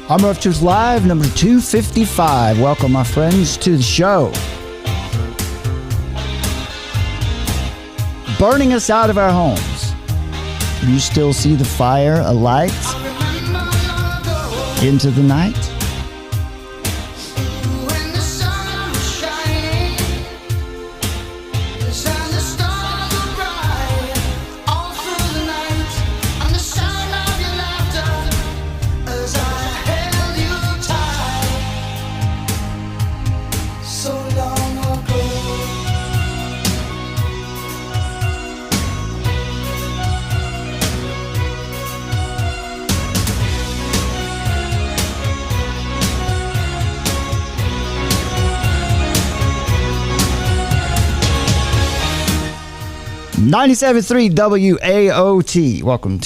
Armor of Truth Live, number 255. Welcome, my friends, to the show. Burning us out of our homes. You still see the fire alight into the night? .97.3 WAOT. Welcome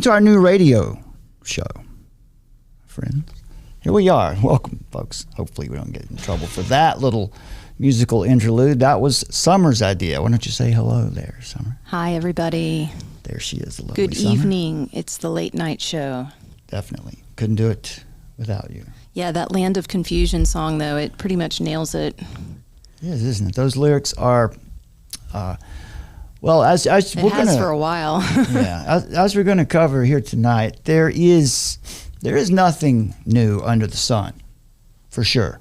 to our new radio show, friends. Here we are. Welcome, folks. Hopefully we don't get in trouble for that little musical interlude. That was Summer's idea. Why don't you say hello there, Summer? Hi, everybody. There she is, the lovely Good Summer. evening. It's the late night show. Definitely. Couldn't do it without you. Yeah, that Land of Confusion song, though, it pretty much nails it. It is, isn't it? Those lyrics are... well, as it we're has gonna, for a while. yeah, as we're going to cover here tonight, there is nothing new under the sun, for sure.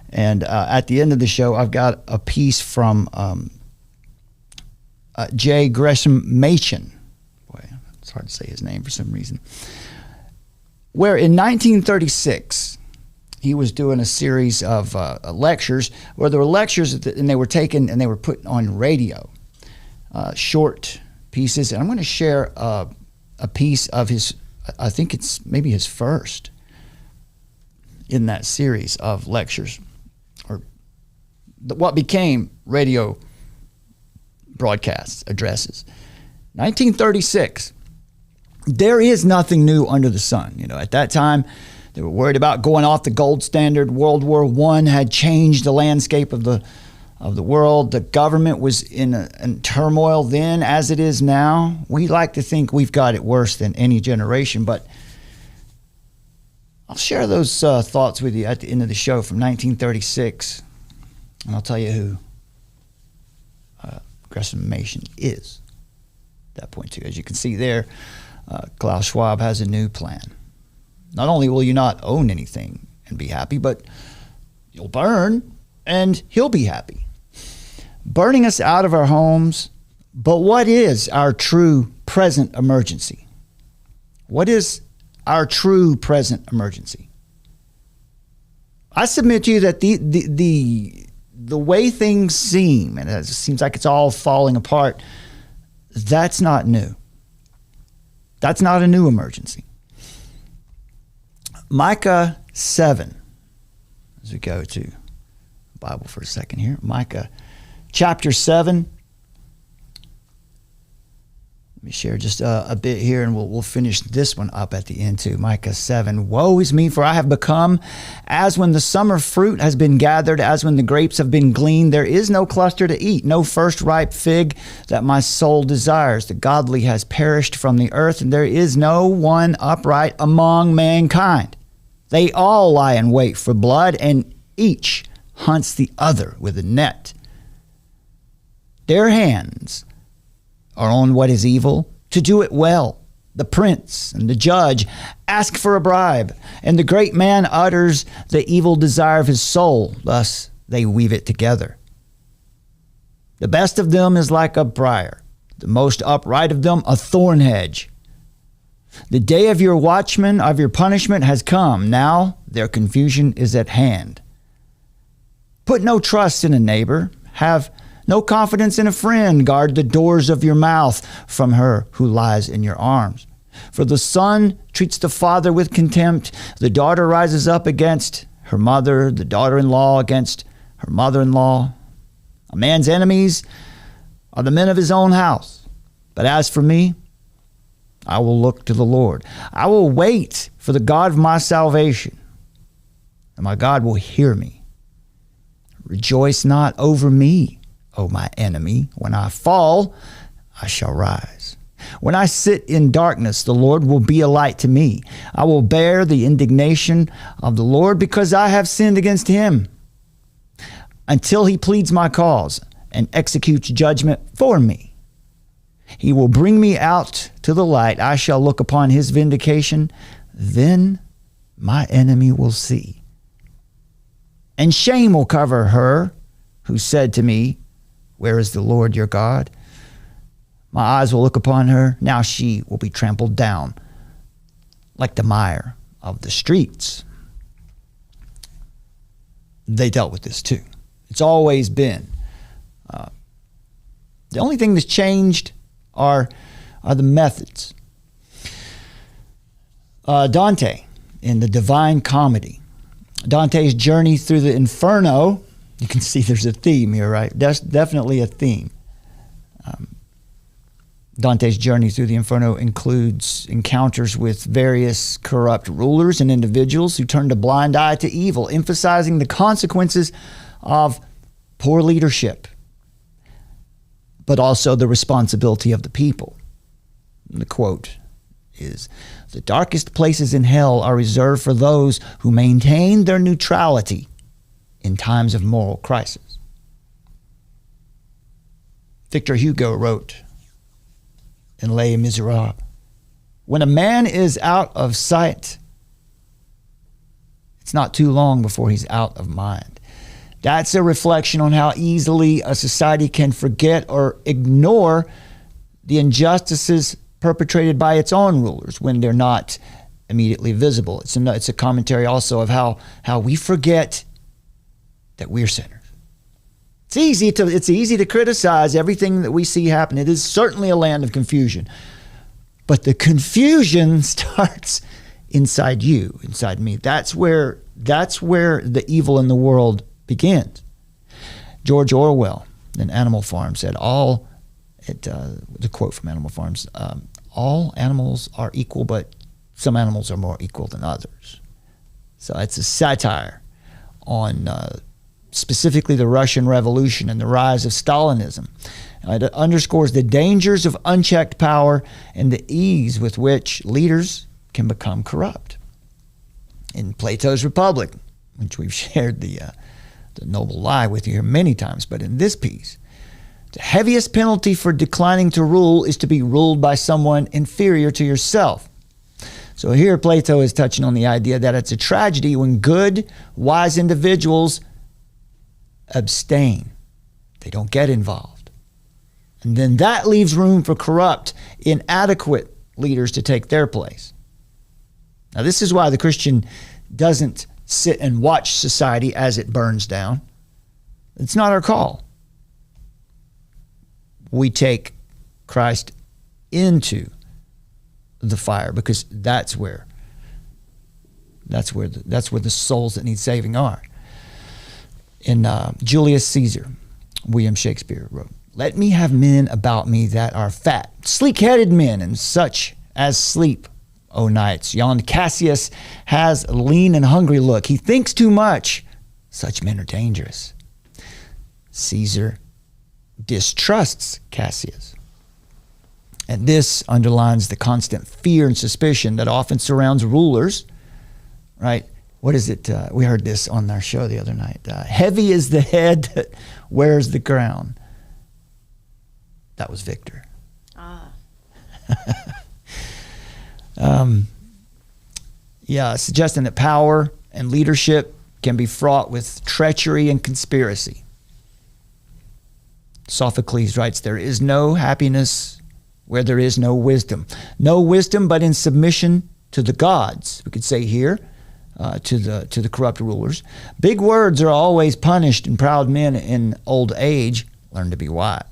And at the end of the show, I've got a piece from J. Gresham Machen. Boy, it's hard to say his name for some reason. Where in 1936, he was doing a series of lectures where there were lectures and they were taken and they were put on radio. Short pieces, and I'm going to share a piece of his, I think it's maybe his first in that series of lectures, or what became radio broadcasts, addresses. 1936, there is nothing new under the sun. You know, at that time, they were worried about going off the gold standard. World War I had changed the landscape of the world. The government was in turmoil then as it is now. We like to think we've got it worse than any generation, but I'll share those thoughts with you at the end of the show from 1936, and I'll tell you who Gresham Machen is at that point too. As you can see there, Klaus Schwab has a new plan. Not only will you not own anything and be happy, but you'll burn and he'll be happy. Burning us out of our homes, but what is our true present emergency? What is our true present emergency? I submit to you that the way things seem, and it seems like it's all falling apart, that's not new. That's not a new emergency. Micah 7, as we go to the Bible for a second here. Micah chapter 7. Let me share just a bit here, and we'll finish this one up at the end too. Micah 7. Woe is me, for I have become as when the summer fruit has been gathered, as when the grapes have been gleaned. There is no cluster to eat, no first ripe fig that my soul desires. The godly has perished from the earth, and there is no one upright among mankind. They all lie in wait for blood, and each hunts the other with a net. Their hands are on what is evil, to do it well. The prince and the judge ask for a bribe, and the great man utters the evil desire of his soul. Thus they weave it together. The best of them is like a briar, the most upright of them a thorn hedge. The day of your watchman, of your punishment, has come. Now their confusion is at hand. Put no trust in a neighbor. Have no confidence in a friend. Guard the doors of your mouth from her who lies in your arms. For the son treats the father with contempt. The daughter rises up against her mother, the daughter-in-law against her mother-in-law. A man's enemies are the men of his own house. But as for me, I will look to the Lord. I will wait for the God of my salvation, and my God will hear me. Rejoice not over me, O my enemy. When I fall, I shall rise. When I sit in darkness, the Lord will be a light to me. I will bear the indignation of the Lord because I have sinned against him, until he pleads my cause and executes judgment for me. He will bring me out to the light. I shall look upon his vindication. Then my enemy will see. And shame will cover her who said to me, where is the Lord your God? My eyes will look upon her. Now she will be trampled down like the mire of the streets. They dealt with this too. It's always been. The only thing that's changed are the methods. Dante, in the Divine Comedy, Dante's journey through the Inferno, you can see there's a theme here, right? That's definitely a theme. Dante's journey through the Inferno includes encounters with various corrupt rulers and individuals who turned a blind eye to evil, emphasizing the consequences of poor leadership, but also the responsibility of the people. The quote is, "The darkest places in hell are reserved for those who maintain their neutrality in times of moral crisis." Victor Hugo wrote in Les Miserables, "When a man is out of sight, it's not too long before he's out of mind." That's a reflection on how easily a society can forget or ignore the injustices perpetrated by its own rulers when they're not immediately visible. It's a commentary also of how we forget that we're sinners. It's easy to criticize everything that we see happen. It is certainly a land of confusion. But the confusion starts inside you, inside me. That's where the evil in the world begins. George Orwell in Animal Farm said, the quote from Animal Farms, all animals are equal, but some animals are more equal than others. So it's a satire on specifically the Russian Revolution and the rise of Stalinism. It underscores the dangers of unchecked power and the ease with which leaders can become corrupt. In Plato's Republic, which we've shared the noble lie with you here many times, but in this piece, the heaviest penalty for declining to rule is to be ruled by someone inferior to yourself. So here Plato is touching on the idea that it's a tragedy when good, wise individuals abstain. They don't get involved. And then that leaves room for corrupt, inadequate leaders to take their place. Now, this is why the Christian doesn't sit and watch society as it burns down. It's not our call. We take Christ into the fire because that's where the souls that need saving are. In Julius Caesar, William Shakespeare wrote, "Let me have men about me that are fat, sleek-headed men, and such as sleep, O knights. Yond Cassius has a lean and hungry look. He thinks too much. Such men are dangerous." Caesar distrusts Cassius. And this underlines the constant fear and suspicion that often surrounds rulers, right? What is it? We heard this on our show the other night. Heavy is the head that wears the crown. That was Victor. Suggesting that power and leadership can be fraught with treachery and conspiracy. Sophocles writes, "There is no happiness where there is no wisdom. No wisdom but in submission to the gods." We could say here, to the corrupt rulers. "Big words are always punished, and proud men in old age learn to be wise."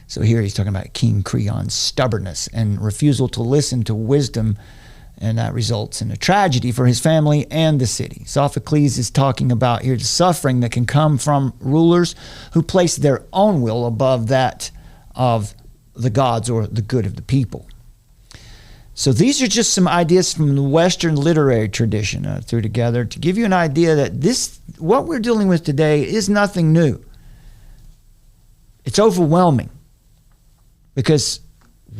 So here he's talking about King Creon's stubbornness and refusal to listen to wisdom, and that results in a tragedy for his family and the city. Sophocles is talking about here the suffering that can come from rulers who place their own will above that of the gods or the good of the people. So these are just some ideas from the Western literary tradition threw together to give you an idea that what we're dealing with today is nothing new. It's overwhelming because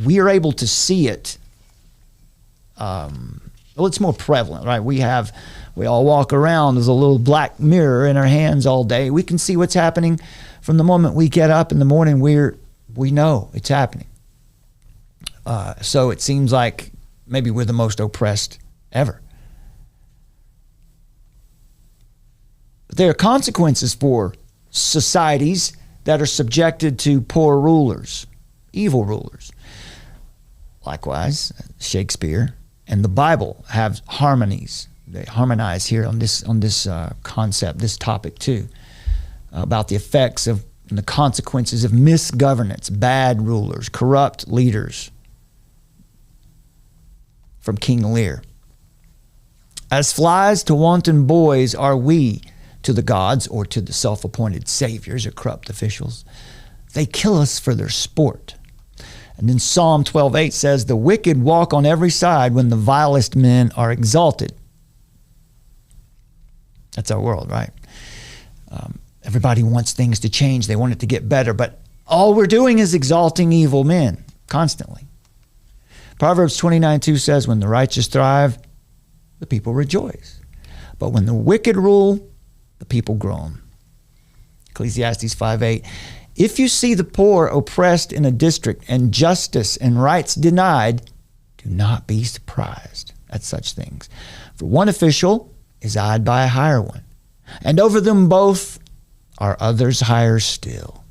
we are able to see it. Well, it's more prevalent, right? We all walk around with a little black mirror in our hands all day. We can see what's happening from the moment we get up in the morning. We know it's happening. So it seems like maybe we're the most oppressed ever. But there are consequences for societies that are subjected to poor rulers, evil rulers. Likewise, Shakespeare and the Bible have harmonies. They harmonize here on this concept, this topic too, about the effects of and the consequences of misgovernance, bad rulers, corrupt leaders. From King Lear. As flies to wanton boys are we to the gods, or to the self-appointed saviors or corrupt officials. They kill us for their sport. And then Psalm 12:8 says, the wicked walk on every side when the vilest men are exalted. That's our world, right? Everybody wants things to change. They want it to get better. But all we're doing is exalting evil men constantly. Proverbs 29:2 says, when the righteous thrive, the people rejoice. But when the wicked rule, the people groan. Ecclesiastes 5:8. If you see the poor oppressed in a district and justice and rights denied, do not be surprised at such things. For one official is eyed by a higher one, and over them both are others higher still.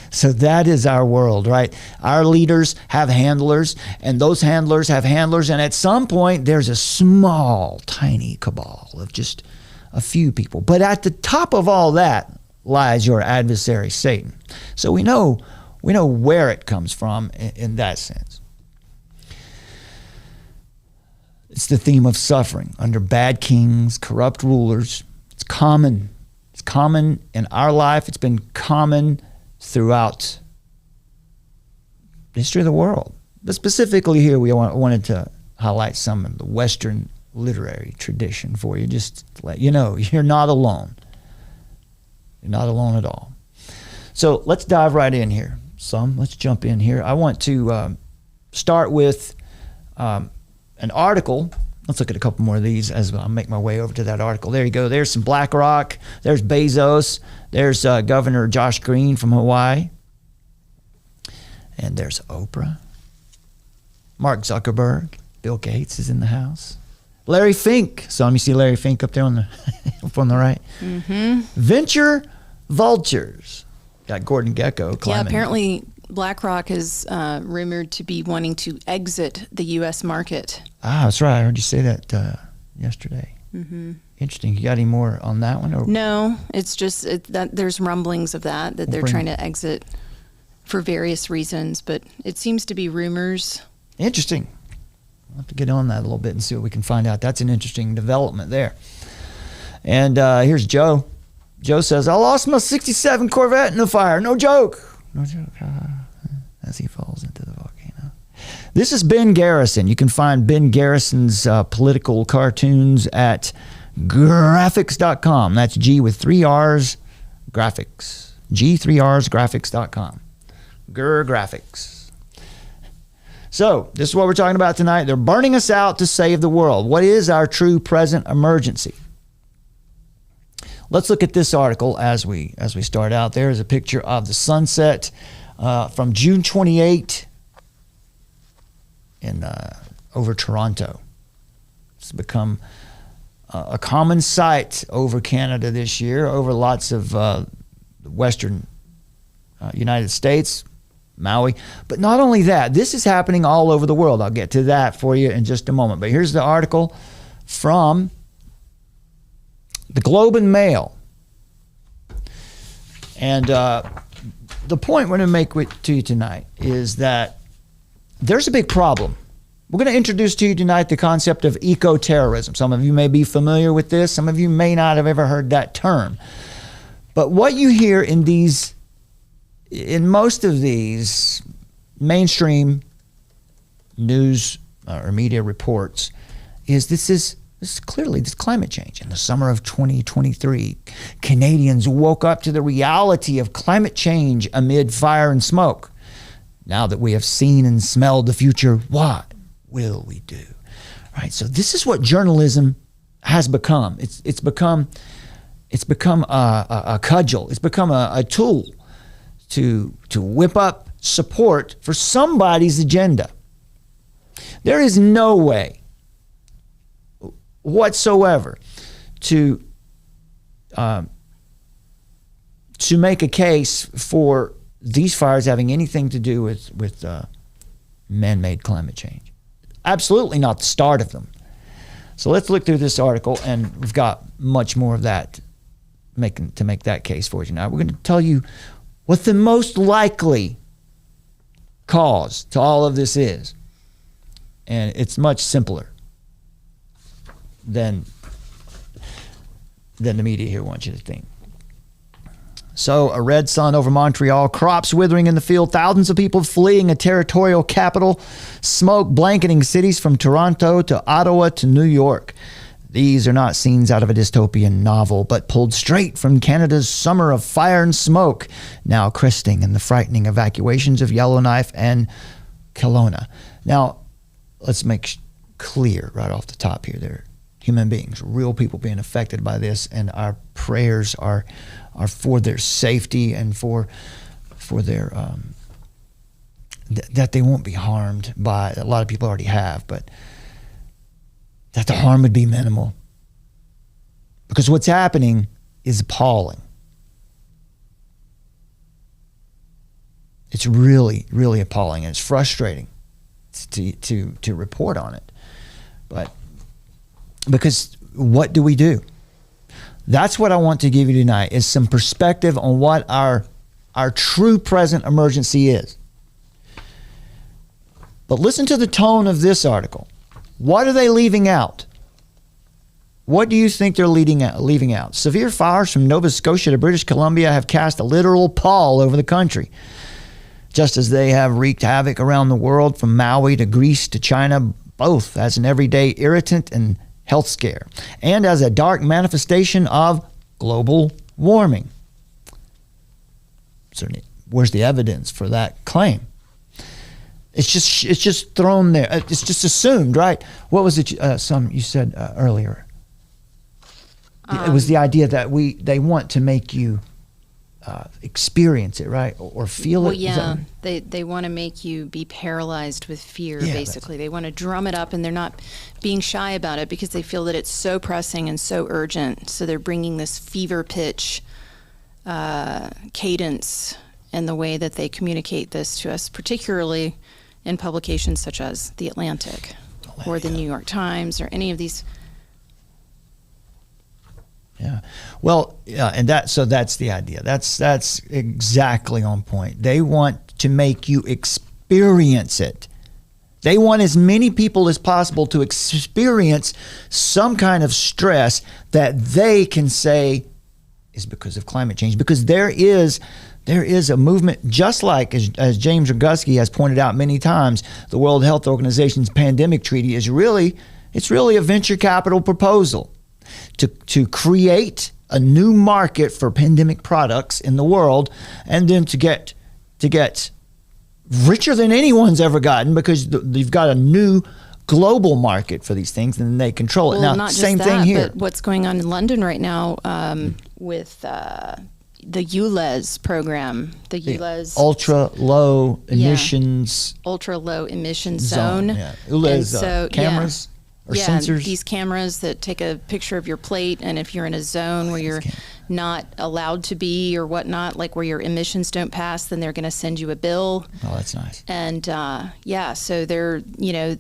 So that is our world, right? Our leaders have handlers, and those handlers have handlers, and at some point there's a small, tiny cabal of just a few people. But at the top of all that lies your adversary, Satan. So we know where it comes from in that sense. It's the theme of suffering under bad kings, corrupt rulers. It's common. It's common in our life. It's been common throughout the history of the world. But specifically here, we wanted to highlight some of the Western literary tradition for you, just to let you know you're not alone. You're not alone at all. So let's dive right in here. Let's jump in here. I want to start with an article. Let's look at a couple more of these as I make my way over to that article. There you go. There's some BlackRock. There's Bezos. There's Governor Josh Green from Hawaii. And there's Oprah. Mark Zuckerberg. Bill Gates is in the house. Larry Fink. So let me see Larry Fink up there on the up on the right. Mm-hmm. Venture vultures. Got Gordon Gekko climbing. Yeah, apparently BlackRock is rumored to be wanting to exit the U.S. market. Ah, that's right. I heard you say that yesterday. Mm-hmm. Interesting. You got any more on that one? Or? No, it's just that there's rumblings of that they're trying to exit for various reasons, but it seems to be rumors. Interesting. We'll have to get on that a little bit and see what we can find out. That's an interesting development there. And here's Joe. Joe says, I lost my 67 Corvette in the fire. No joke. No joke. As he falls into the volcano. This is Ben Garrison. You can find Ben Garrison's political cartoons at graphics.com. That's G with 3 R's, graphics. G3Rs, graphics.com. Graphics. So, this is what we're talking about tonight. They're burning us out to save the world. What is our true present emergency? Let's look at this article as we start out. There is a picture of the sunset from June 28 in over Toronto. It's become a common sight over Canada this year, over lots of the western United States, Maui. But not only that, this is happening all over the world. I'll get to that for you in just a moment. But here's the article from the Globe and Mail. And the point we're going to make to you tonight is that there's a big problem. We're going to introduce to you tonight the concept of eco-terrorism. Some of you may be familiar with this. Some of you may not have ever heard that term. But what you hear in most of these mainstream news or media reports is this is clearly this climate change. In the summer of 2023, Canadians woke up to the reality of climate change amid fire and smoke. Now that we have seen and smelled the future, what will we do? Right. So this is what journalism has become. It's become a cudgel. It's become a tool to whip up support for somebody's agenda. There is no way whatsoever to make a case for these fires having anything to do with man-made climate change. Absolutely not the start of them. So let's look through this article, and we've got much more of that to make that case for you tonight. We're going to tell you what the most likely cause to all of this is. And it's much simpler than the media here wants you to think. So, a red sun over Montreal, crops withering in the field, thousands of people fleeing a territorial capital, smoke blanketing cities from Toronto to Ottawa to New York. These are not scenes out of a dystopian novel, but pulled straight from Canada's summer of fire and smoke, now cresting in the frightening evacuations of Yellowknife and Kelowna. Now, let's make clear right off the top here, they're human beings, real people being affected by this, and our prayers are for their safety and for their that they won't be harmed by. A lot of people already have, but that the harm would be minimal, because what's happening is appalling. It's really, really appalling, and it's frustrating to report on it. But because what do we do? That's what I want to give you tonight, is some perspective on what our true present emergency is. But listen to the tone of this article. What are they leaving out? What do you think they're leaving out? Severe fires from Nova Scotia to British Columbia have cast a literal pall over the country, just as they have wreaked havoc around the world, from Maui to Greece to China, both as an everyday irritant and health scare, and as a dark manifestation of global warming. So where's the evidence for that claim? It's just thrown there. It's just assumed, right? What was it? You said earlier. It was the idea that they want to make you experience it, right, or feel it. Well, yeah, they want to make you be paralyzed with fear. Yeah, basically, they want to drum it up, and they're not being shy about it because they feel that it's so pressing and so urgent. So they're bringing this fever pitch cadence in the way that they communicate this to us, particularly in publications such as The Atlantic or the New York Times or any of these. Yeah. Well, yeah, and that's the idea. That's exactly on point. They want to make you experience it. They want as many people as possible to experience some kind of stress that they can say is because of climate change, because there is a movement, just like as James Roguski has pointed out many times, the World Health Organization's pandemic treaty is really a venture capital proposal to create a new market for pandemic products in the world, and then to get richer than anyone's ever gotten, because you've got a new global market for these things, and they control it. Well, now, not same just thing that, here. But what's going on in London right now with the ULEZ program, the ULEZ ultra low emissions, ultra low emission zone. Yeah. ULEZ cameras. Or sensors. These cameras that take a picture of your plate, and if you're in a zone where you're not allowed to be or whatnot, like where your emissions don't pass, then they're going to send you a bill. Oh, that's nice. And so they're,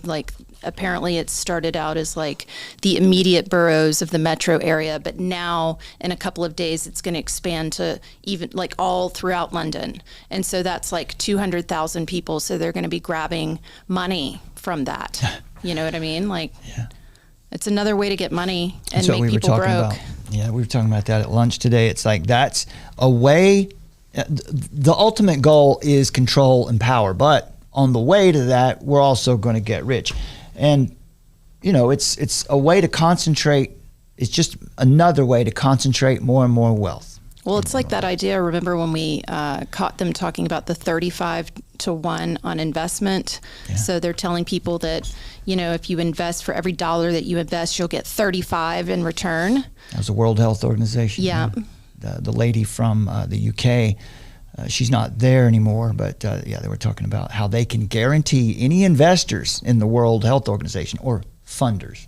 like, apparently it started out as like the immediate boroughs of the metro area, but now in a couple of days it's going to expand to even like all throughout London. And so that's like 200,000 people. So they're going to be grabbing money from that. You know what I mean? Like, it's another way to get money and make people broke. About. Yeah, we were talking about that at lunch today. It's like that's a way. The ultimate goal is control and power, but on the way to that, we're also going to get rich. And, it's a way to concentrate. It's just another way to concentrate more and more wealth. Well, it's like that idea. Remember when we caught them talking about the 35-to-1 on investment? Yeah. So they're telling people that, if you invest for every dollar that you invest, you'll get 35 in return. That was the World Health Organization. Yeah. The lady from the UK, she's not there anymore, but they were talking about how they can guarantee any investors in the World Health Organization or funders,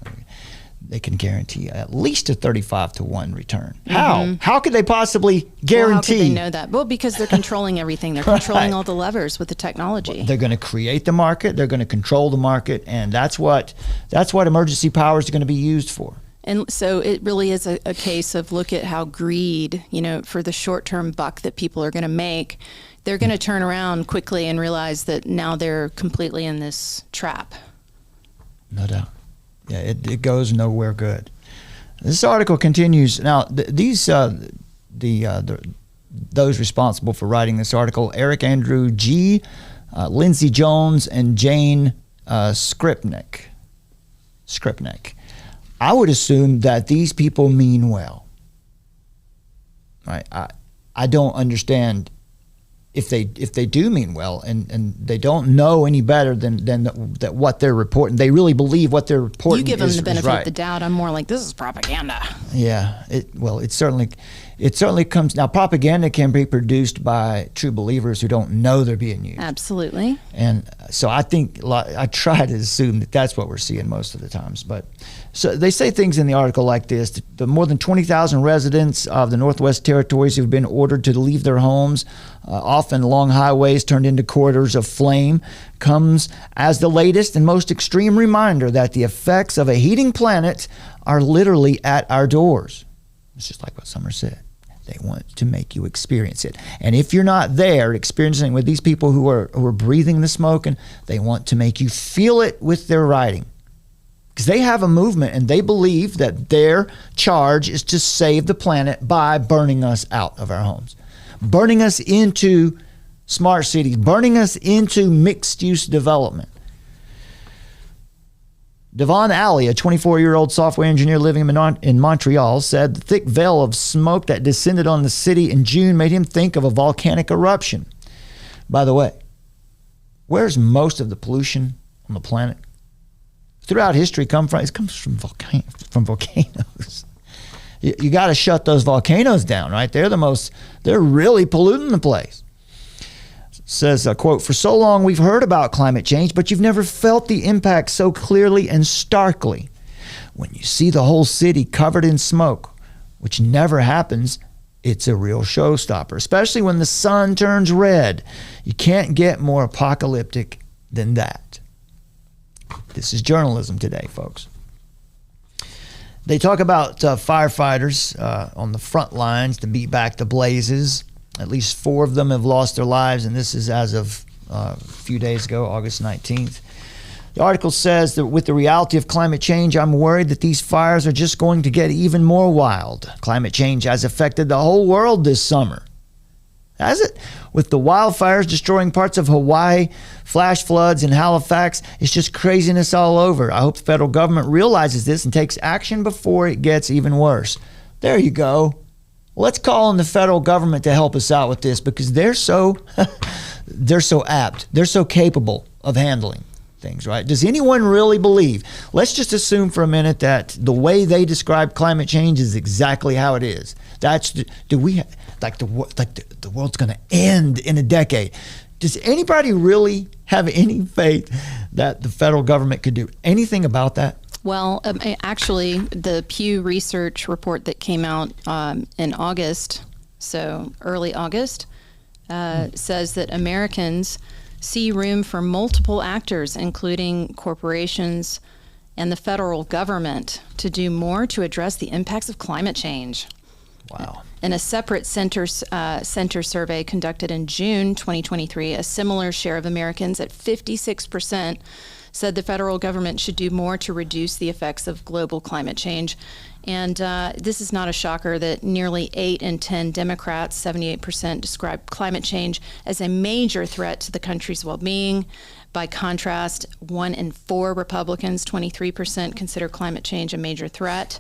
they can guarantee at least a 35-to-1 return. How could they possibly guarantee? Well, how could they know that? Well, because they're controlling everything. They're controlling all the levers with the technology. They're going to create the market. They're going to control the market, and that's what emergency powers are going to be used for. And so it really is a case of look at how greed, for the short-term buck that people are going to make, they're going to turn around quickly and realize that now they're completely in this trap. No doubt. Yeah, it goes nowhere good. This article continues. Now, those responsible for writing this article, Eric Andrew G., Lindsay Jones, and Jane Skripnik. I would assume that these people mean well. Right? I don't understand if they do mean well, and they don't know any better than that what they're reporting. They really believe what they're reporting. You give them the benefit right. of the doubt. I'm more like, this is propaganda. Yeah. It certainly comes. Now, propaganda can be produced by true believers who don't know they're being used. Absolutely. And so I think I try to assume that that's what we're seeing most of the times. But so they say things in the article like this: the more than 20,000 residents of the Northwest Territories who've been ordered to leave their homes, often along highways turned into corridors of flame, comes as the latest and most extreme reminder that the effects of a heating planet are literally at our doors. It's just like what Summer said. They want to make you experience it. And if you're not there experiencing it with these people who are breathing the smoke, and they want to make you feel it with their writing. Because they have a movement and they believe that their charge is to save the planet by burning us out of our homes, burning us into smart cities, burning us into mixed-use development. Devon Alley, a 24-year-old software engineer living in Montreal, said the thick veil of smoke that descended on the city in June made him think of a volcanic eruption. By the way, where's most of the pollution on the planet? Throughout history, it comes from volcanoes. You got to shut those volcanoes down, right? They're really polluting the place. Says, quote, "For so long we've heard about climate change, but you've never felt the impact so clearly and starkly. When you see the whole city covered in smoke, which never happens, it's a real showstopper, especially when the sun turns red. You can't get more apocalyptic than that." This is journalism today, folks. They talk about firefighters on the front lines to beat back the blazes. At least 4 of them have lost their lives, and this is as of a few days ago, August 19th. The article says that with the reality of climate change, I'm worried that these fires are just going to get even more wild. Climate change has affected the whole world this summer. Has it? With the wildfires destroying parts of Hawaii, flash floods in Halifax, it's just craziness all over. I hope the federal government realizes this and takes action before it gets even worse. There you go. Let's call on the federal government to help us out with this, because they're so apt. They're so capable of handling things, right? Does anyone really believe? Let's just assume for a minute that the way they describe climate change is exactly how it is. The world's going to end in a decade. Does anybody really have any faith that the federal government could do anything about that? Well, actually, the Pew Research report that came out in August, so early August, says that Americans see room for multiple actors, including corporations and the federal government, to do more to address the impacts of climate change. Wow. In a separate center survey conducted in June 2023, a similar share of Americans at 56% said the federal government should do more to reduce the effects of global climate change. And this is not a shocker that nearly 8 in 10 Democrats, 78%, describe climate change as a major threat to the country's well-being. By contrast, 1 in 4 Republicans, 23%, consider climate change a major threat.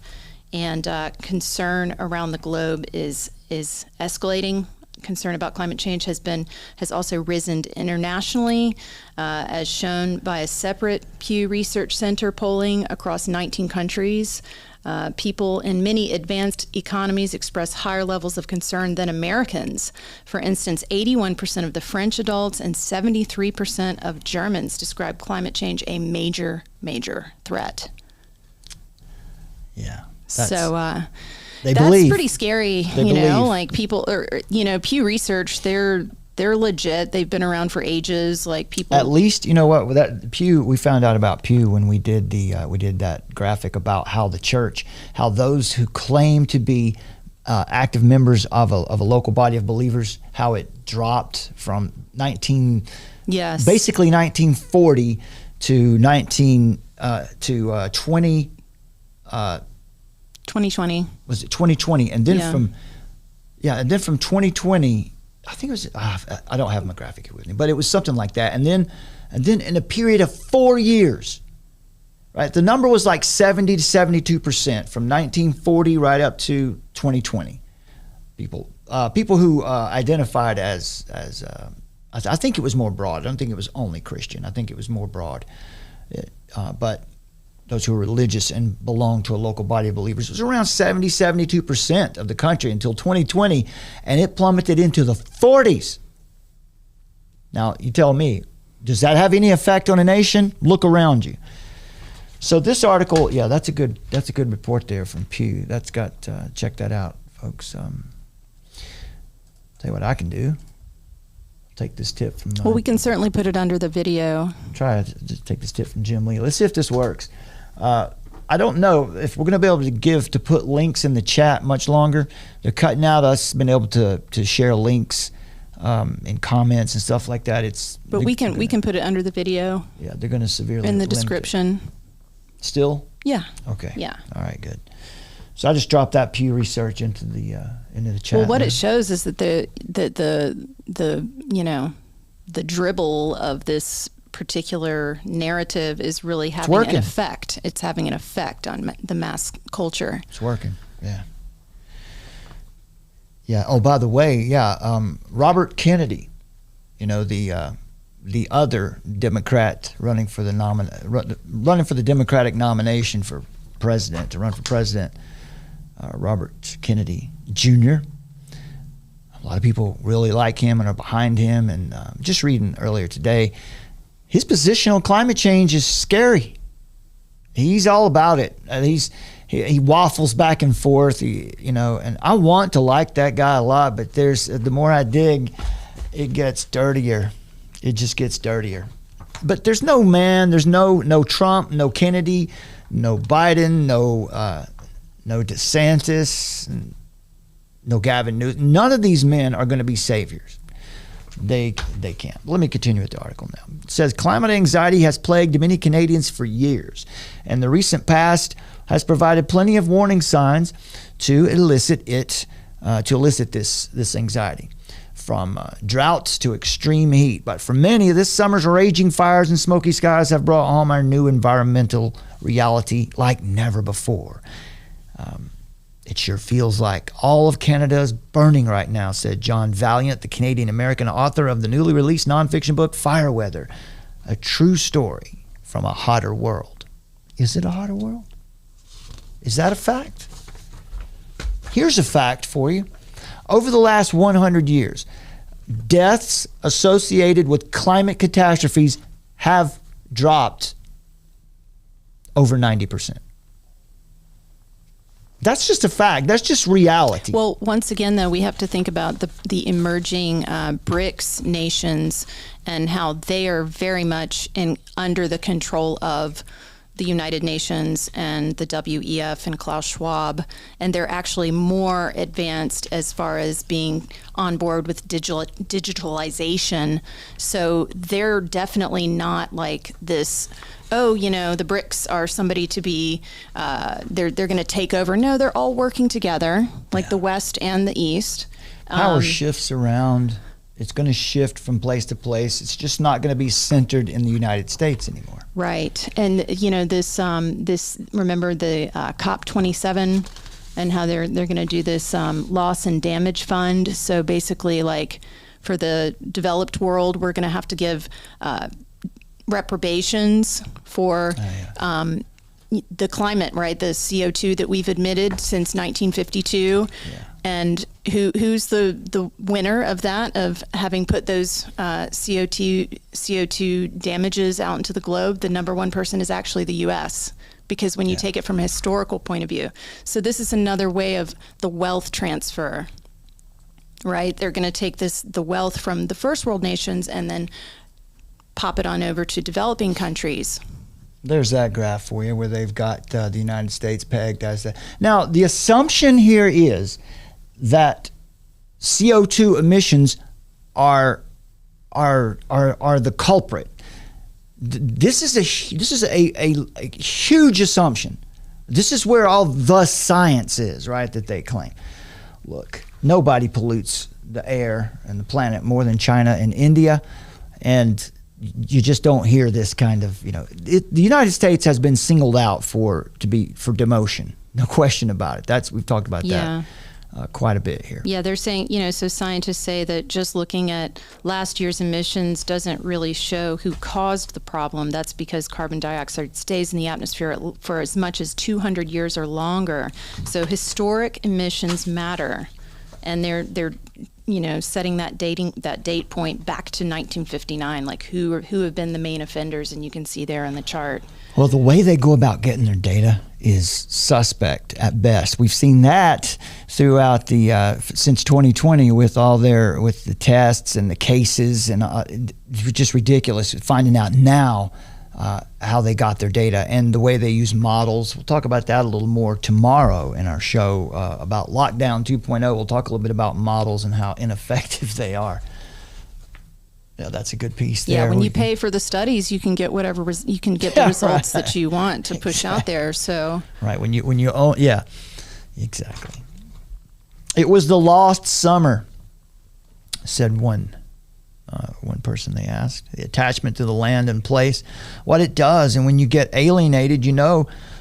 and concern around the globe is escalating. Concern about climate change has also risen internationally, as shown by a separate Pew Research Center polling across 19 countries. People in many advanced economies express higher levels of concern than Americans. For instance, 81% of the French adults and 73% of Germans describe climate change a major threat. Yeah. That's pretty scary. Like people, Pew Research, they're legit. They've been around for ages. Like people. At least, you know what? That Pew, we found out about Pew when we did that graphic about how the church, how those who claim to be active members of a local body of believers, how it dropped from 1940 to 2020. Was it 2020? And then from 2020, I think it was, I don't have my graphic here with me, but it was something like that. And then in a period of 4 years, right, the number was like 70 to 72% from 1940 right up to 2020. People who identified as I think it was more broad. I don't think it was only Christian. I think it was more broad. But those who are religious and belong to a local body of believers, it was around 70, 72% of the country until 2020, and it plummeted into the 40s. Now, you tell me, does that have any effect on a nation? Look around you. So this article, yeah, that's a good report there from Pew. That's got, check that out, folks. Tell you what I can do. Take this tip from... Well, we can certainly put it under the video. Try to just take this tip from Jim Lee. Let's see if this works. I don't know if we're going to be able to put links in the chat much longer. They're cutting out us being able to share links in comments and stuff like that. But we can put it under the video. Yeah, they're going to severely in the limit description. It. Still? Yeah. Okay. Yeah. All right. Good. So I just dropped that Pew Research into the chat. Well, what it shows is that the dribble of this particular narrative is really having an effect. It's having an effect on the mass culture. It's working. Yeah. Yeah. Oh, by the way, Robert Kennedy, the other Democrat running for the Democratic nomination for president, to run for president, Robert Kennedy Jr. A lot of people really like him and are behind him. And just reading earlier today, his position on climate change is scary. He's all about it. He waffles back and forth. And I want to like that guy a lot, but the more I dig, it gets dirtier. It just gets dirtier. But there's no Trump, no Kennedy, no Biden, no DeSantis, no Gavin Newsom. None of these men are going to be saviors. They can't. Let me continue with the article now. It says climate anxiety has plagued many Canadians for years, and the recent past has provided plenty of warning signs to elicit this anxiety, from droughts to extreme heat. But for many, this summer's raging fires and smoky skies have brought home our new environmental reality like never before. It sure feels like all of Canada is burning right now, said John Valiant, the Canadian-American author of the newly released nonfiction book, Fire Weather, a true story from a hotter world. Is it a hotter world? Is that a fact? Here's a fact for you. Over the last 100 years, deaths associated with climate catastrophes have dropped over 90%. That's just a fact. That's just reality. Well, once again, though, we have to think about the emerging BRICS nations and how they are very much under the control of the United Nations and the WEF and Klaus Schwab, and they're actually more advanced as far as being on board with digitalization. So they're definitely not like this, the BRICS are somebody to be, they're going to take over. No, they're all working together, like the West and the East. Power shifts around. It's going to shift from place to place. It's just not going to be centered in the United States anymore. Right. And, this remember the COP27 and how they're going to do this loss and damage fund. So basically, like, for the developed world, we're going to have to give reparations for the climate, right? The CO2 that we've emitted since 1952. Yeah. And who's the winner of that, of having put those CO2 damages out into the globe? The number one person is actually the U.S., because when you take it from a historical point of view. So this is another way of the wealth transfer, right? They're going to take the wealth from the first world nations and then pop it on over to developing countries. There's that graph for you where they've got the United States pegged as that. Now, the assumption here is that CO2 emissions are the culprit. This is a huge assumption. This is where all the science is, right, that they claim. Look, nobody pollutes the air and the planet more than China and India, and you just don't hear this kind of, the United States has been singled out for demotion. No question about it. We've talked about that quite a bit here. Yeah, they're saying, so scientists say that just looking at last year's emissions doesn't really show who caused the problem. That's because carbon dioxide stays in the atmosphere for as much as 200 years or longer. So historic emissions matter. And they're setting that date point back to 1959, like who have been the main offenders, and you can see there on the chart. Well, the way they go about getting their data is suspect at best. We've seen that throughout since 2020 with the tests and the cases, and it's just ridiculous finding out now how they got their data and the way they use models. We'll talk about that a little more tomorrow in our show about Lockdown 2.0. We'll talk a little bit about models and how ineffective they are. Yeah, that's a good piece there. Yeah, when you pay for the studies, you can get the results that you want to push out there. So right, when you own, yeah, exactly. It was the lost summer, said one person they asked. The attachment to the land and place, what it does, and when you get alienated,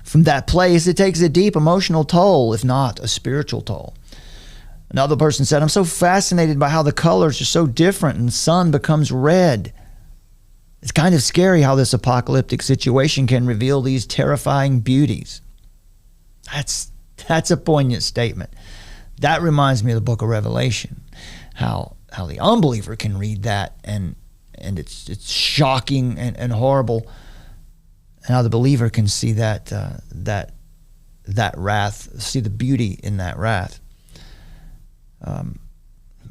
from that place, it takes a deep emotional toll, if not a spiritual toll. Another person said, I'm so fascinated by how the colors are so different and the sun becomes red. It's kind of scary how this apocalyptic situation can reveal these terrifying beauties. That's a poignant statement. That reminds me of the book of Revelation, how the unbeliever can read that and it's shocking and horrible, and how the believer can see that wrath, see the beauty in that wrath.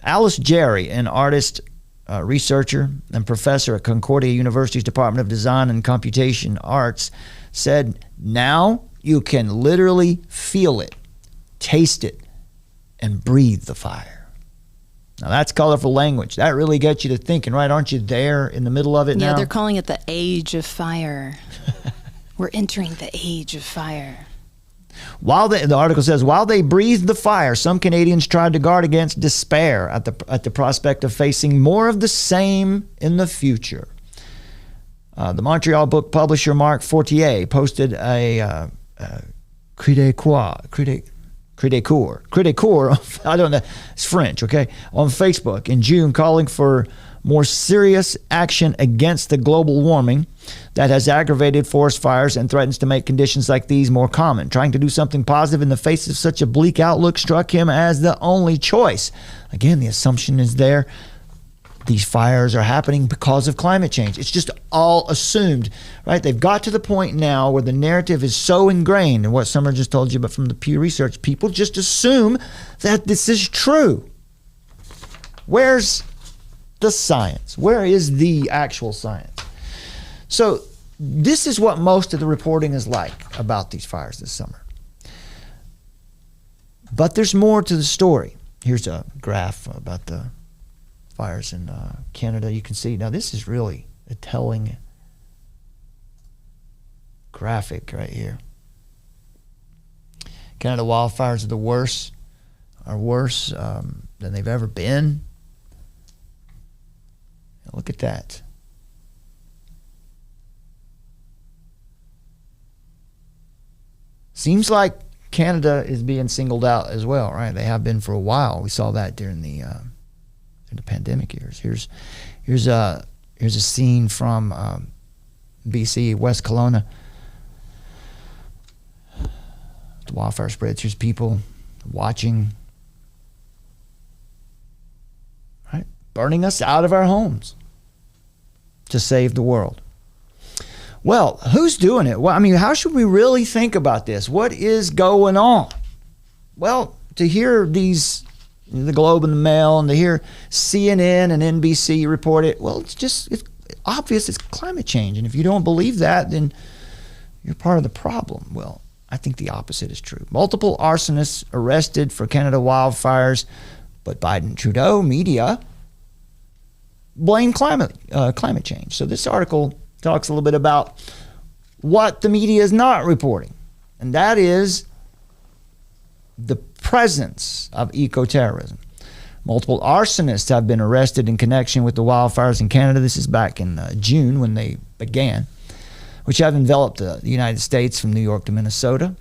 Alice Jerry, an artist, researcher, and professor at Concordia University's Department of Design and Computation Arts, said, now you can literally feel it, taste it, and breathe the fire. Now that's colorful language. That really gets you to thinking, right? Aren't you there in the middle of it now? Yeah, they're calling it the age of fire. We're entering the age of fire. The article says, while they breathed the fire, some Canadians tried to guard against despair at the prospect of facing more of the same in the future. The Montreal book publisher Marc Fortier posted a cri de coeur, I don't know, it's French, okay, on Facebook in June, calling for more serious action against the global warming that has aggravated forest fires and threatens to make conditions like these more common. Trying to do something positive in the face of such a bleak outlook struck him as the only choice. Again, the assumption is there. These fires are happening because of climate change. It's just all assumed, right? They've got to the point now where the narrative is so ingrained, and what Summer just told you, but from the Pew Research, people just assume that this is true. Where's the science? Where is the actual science? So this is what most of the reporting is like about these fires this summer. But there's more to the story. Here's a graph about the fires in Canada. You can see, now this is really a telling graphic right here. Canada wildfires are worse than they've ever been. Look at that. Seems like Canada is being singled out as well, right? They have been for a while. We saw that during the pandemic years. Here's a scene from BC, West Kelowna. The wildfire spreads. Here's people watching, right? Burning us out of our homes to save the world. Well, who's doing it? Well, I mean, how should we really think about this? What is going on? Well, to hear the Globe and the Mail, and to hear CNN and NBC report it, well, it's obvious it's climate change. And if you don't believe that, then you're part of the problem. Well, I think the opposite is true. Multiple arsonists arrested for Canada wildfires, but Biden Trudeau media blame climate change. So this article talks a little bit about what the media is not reporting, and that is the presence of eco-terrorism. Multiple arsonists have been arrested in connection with the wildfires in Canada. This is back in June when they began, which have enveloped the United States from New York to Minnesota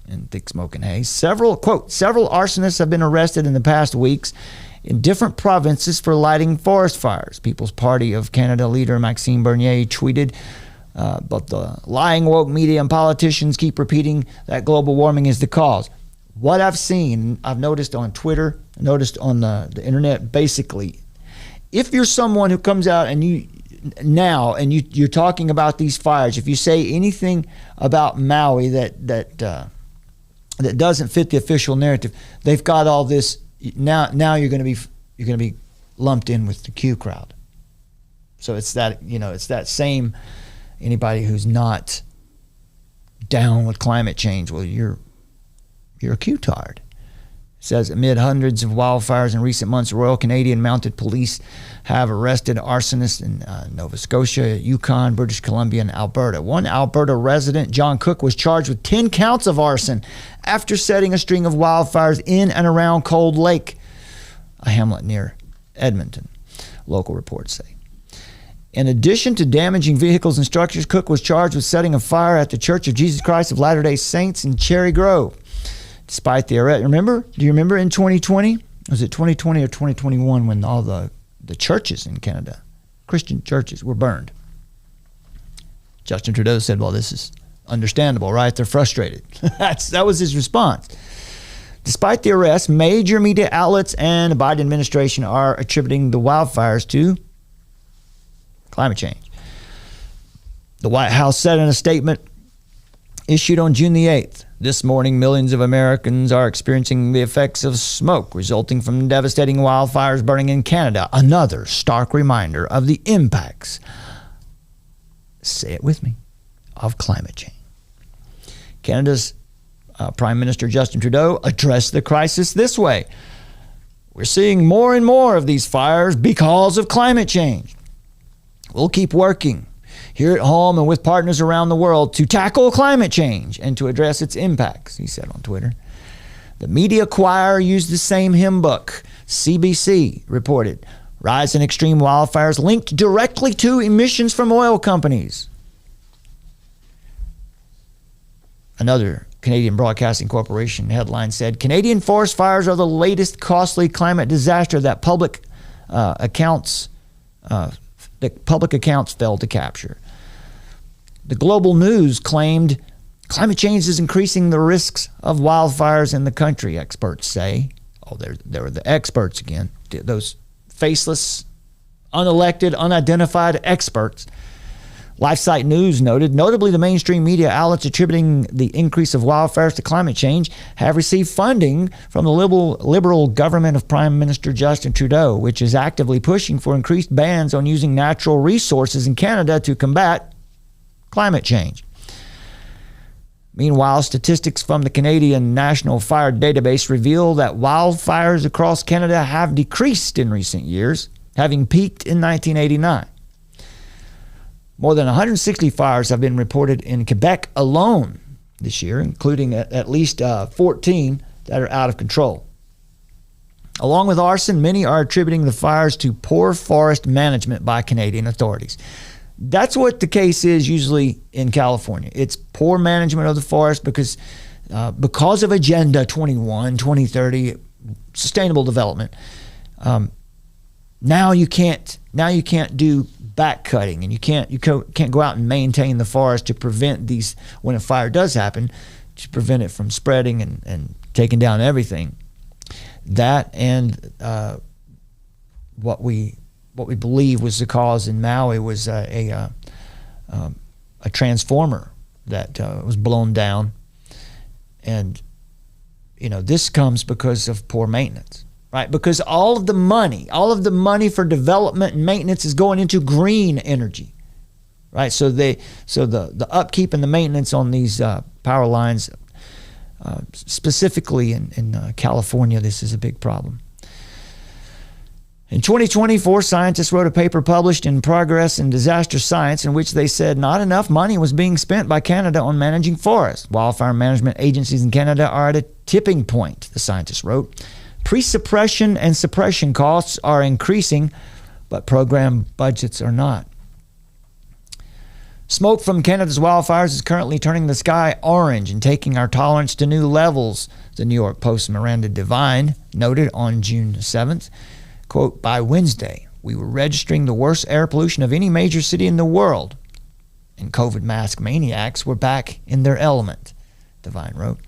in thick smoke and haze. Several arsonists have been arrested in the past weeks in different provinces for lighting forest fires. People's Party of Canada leader Maxime Bernier tweeted, but the lying woke media and politicians keep repeating that global warming is the cause. What I've seen, I've noticed on Twitter, noticed on the internet, basically, if you're someone who comes out and you're talking about these fires, if you say anything about Maui that doesn't fit the official narrative, they've got all this. Now you're going to be lumped in with the Q crowd. So it's that same anybody who's not down with climate change. Well, you're a Q-tard. It says amid hundreds of wildfires in recent months, Royal Canadian Mounted Police have arrested arsonists in Nova Scotia, Yukon, British Columbia, and Alberta. One Alberta resident, John Cook, was charged with 10 counts of arson after setting a string of wildfires in and around Cold Lake, a hamlet near Edmonton, local reports say. In addition to damaging vehicles and structures, Cook was charged with setting a fire at the Church of Jesus Christ of Latter-day Saints in Cherry Grove. Despite the arrest, do you remember in 2020? Was it 2020 or 2021 when all the churches in Canada, Christian churches, were burned? Justin Trudeau said, well, this is understandable, right? They're frustrated. That was his response. Despite the arrest, major media outlets and the Biden administration are attributing the wildfires to climate change. The White House said in a statement issued on June the 8th, this morning, millions of Americans are experiencing the effects of smoke resulting from devastating wildfires burning in Canada. Another stark reminder of the impacts, say it with me, of climate change. Canada's Prime Minister Justin Trudeau addressed the crisis this way. We're seeing more and more of these fires because of climate change. We'll keep working here at home and with partners around the world to tackle climate change and to address its impacts, he said on Twitter. The media choir used the same hymn book. CBC reported rise in extreme wildfires linked directly to emissions from oil companies. Another Canadian Broadcasting Corporation headline said, Canadian forest fires are the latest costly climate disaster that public accounts failed to capture. The Global News claimed climate change is increasing the risks of wildfires in the country, experts say. Oh, there were the experts again, those faceless, unelected, unidentified experts. LifeSite News noted, notably the mainstream media outlets attributing the increase of wildfires to climate change have received funding from the liberal government of Prime Minister Justin Trudeau, which is actively pushing for increased bans on using natural resources in Canada to combat climate change. Meanwhile, statistics from the Canadian National Fire Database reveal that wildfires across Canada have decreased in recent years, having peaked in 1989. More than 160 fires have been reported in Quebec alone this year, including at least 14 that are out of control. Along with arson, many are attributing the fires to poor forest management by Canadian authorities. That's what the case is usually in California. It's poor management of the forest because of Agenda 21, 2030, sustainable development. Now you can't do back cutting, and you can't go out and maintain the forest to prevent these, when a fire does happen, to prevent it from spreading and taking down everything. That and what we believe was the cause in Maui was a transformer that was blown down, and this comes because of poor maintenance, right? Because all of the money for development and maintenance is going into green energy, right? So the upkeep and the maintenance on these power lines, specifically in California, this is a big problem. In 2024, scientists wrote a paper published in Progress in Disaster Science in which they said not enough money was being spent by Canada on managing forests. Wildfire management agencies in Canada are at a tipping point, the scientists wrote. Pre-suppression and suppression costs are increasing, but program budgets are not. Smoke from Canada's wildfires is currently turning the sky orange and taking our tolerance to new levels, the New York Post's Miranda Devine noted on June 7th. Quote, by Wednesday, we were registering the worst air pollution of any major city in the world, and COVID mask maniacs were back in their element, Devine wrote.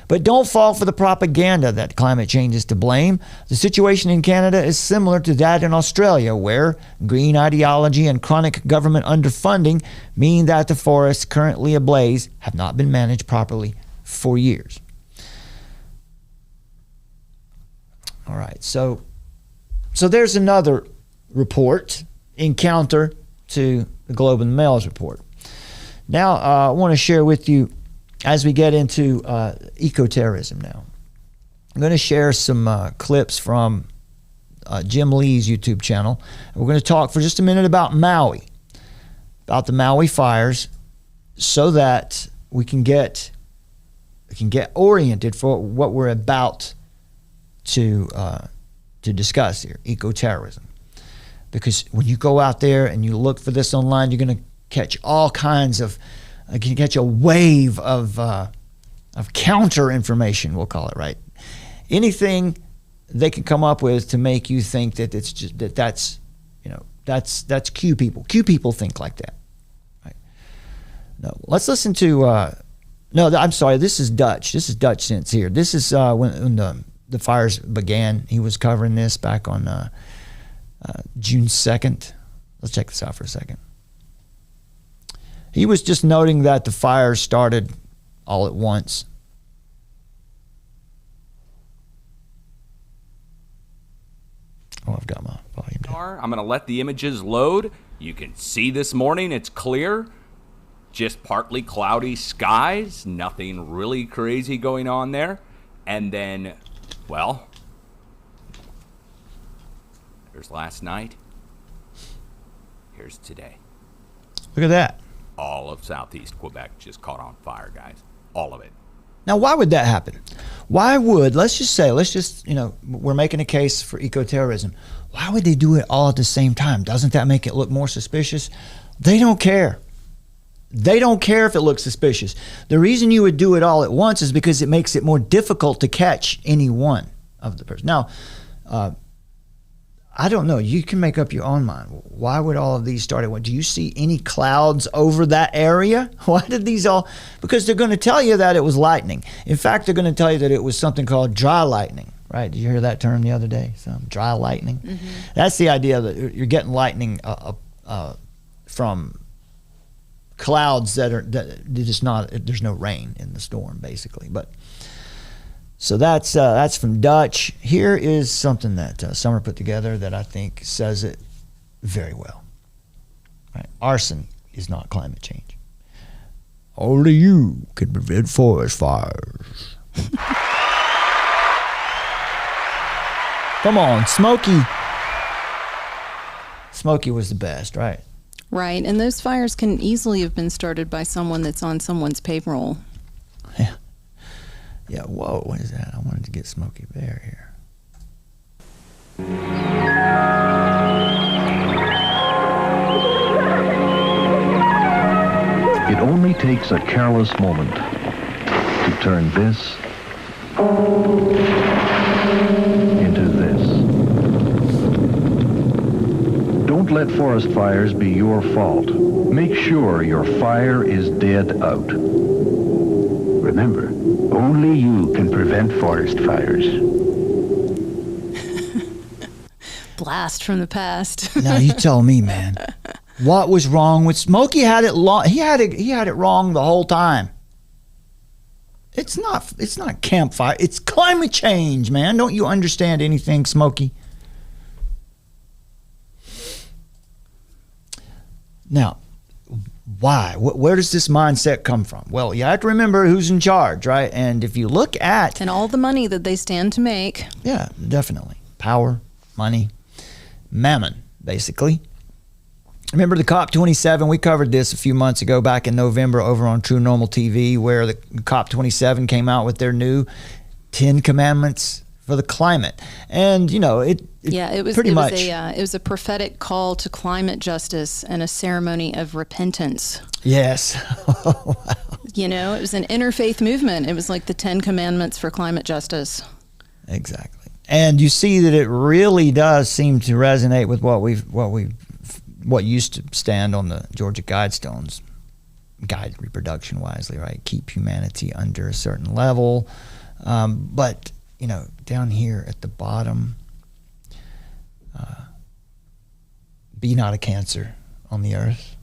But don't fall for the propaganda that climate change is to blame. The situation in Canada is similar to that in Australia, where green ideology and chronic government underfunding mean that the forests currently ablaze have not been managed properly for years. All right, so there's another report in counter to the Globe and Mail's report. Now, I want to share with you, as we get into eco-terrorism now, I'm going to share some clips from Jim Lee's YouTube channel. We're going to talk for just a minute about Maui, about the Maui fires, so that we can get oriented for what we're about to discuss here, eco-terrorism. Because when you go out there and you look for this online, you're going to catch all kinds of, you can catch a wave of counter information, we'll call it, right? Anything they can come up with to make you think that it's just that's Q people. Q people think like that, right? No, let's listen to. No, I'm sorry. This is Dutch. This is Dutch Sense here. This is when the fires began. He was covering this back on June 2nd. Let's check this out for a second. He was just noting that the fires started all at once. Oh, I've got my volume down. I'm going to let the images load. You can see this morning, it's clear. Just partly cloudy skies. Nothing really crazy going on there. And then, well, there's last night. Here's today. Look at that. All of southeast Quebec just caught on fire, guys. All of it. Now, why would that happen? Why would, let's just, we're making a case for eco-terrorism. Why would they do it all at the same time? Doesn't that make it look more suspicious? They don't care. They don't care if it looks suspicious. The reason you would do it all at once is because it makes it more difficult to catch any one of the person. Now, I don't know. You can make up your own mind. Why would all of these start at once? Do you see any clouds over that area? Why did these all? Because they're going to tell you that it was lightning. In fact, they're going to tell you that it was something called dry lightning, right? Did you hear that term the other day? Some dry lightning. Mm-hmm. That's the idea that you're getting lightning from clouds that just not. There's no rain in the storm, basically, but. So that's from Dutch. Here is something that Summer put together that I think says it very well. Right. Arson is not climate change. Only you can prevent forest fires. Come on, Smokey. Smokey was the best, right? Right, and those fires can easily have been started by someone that's on someone's payroll. Yeah. Yeah, whoa, what is that? I wanted to get Smokey Bear here. takes a careless moment to turn this into this. Don't let forest fires be your fault. Make sure your fire is dead out. Remember, only you can prevent forest fires. Blast from the past. Now you tell me, man. What was wrong with Smokey? Had it long. He had it wrong the whole time. It's not campfire. It's climate change, man. Don't you understand anything, Smokey? Now, why? Where does this mindset come from? Well, you have to remember who's in charge, right? And if you look at... And all the money that they stand to make. Yeah, definitely. Power, money, mammon, basically. Remember the COP27? We covered this a few months ago back in November over on True Normal TV, where the COP27 came out with their new 10 commandments for the climate. And, it was a prophetic call to climate justice and a ceremony of repentance. Yes. Wow. It was an interfaith movement. It was like the 10 commandments for climate justice. Exactly. And you see that it really does seem to resonate with what used to stand on the Georgia Guidestones, guide reproduction wisely, right? Keep humanity under a certain level. But, down here at the bottom, be not a cancer on the earth.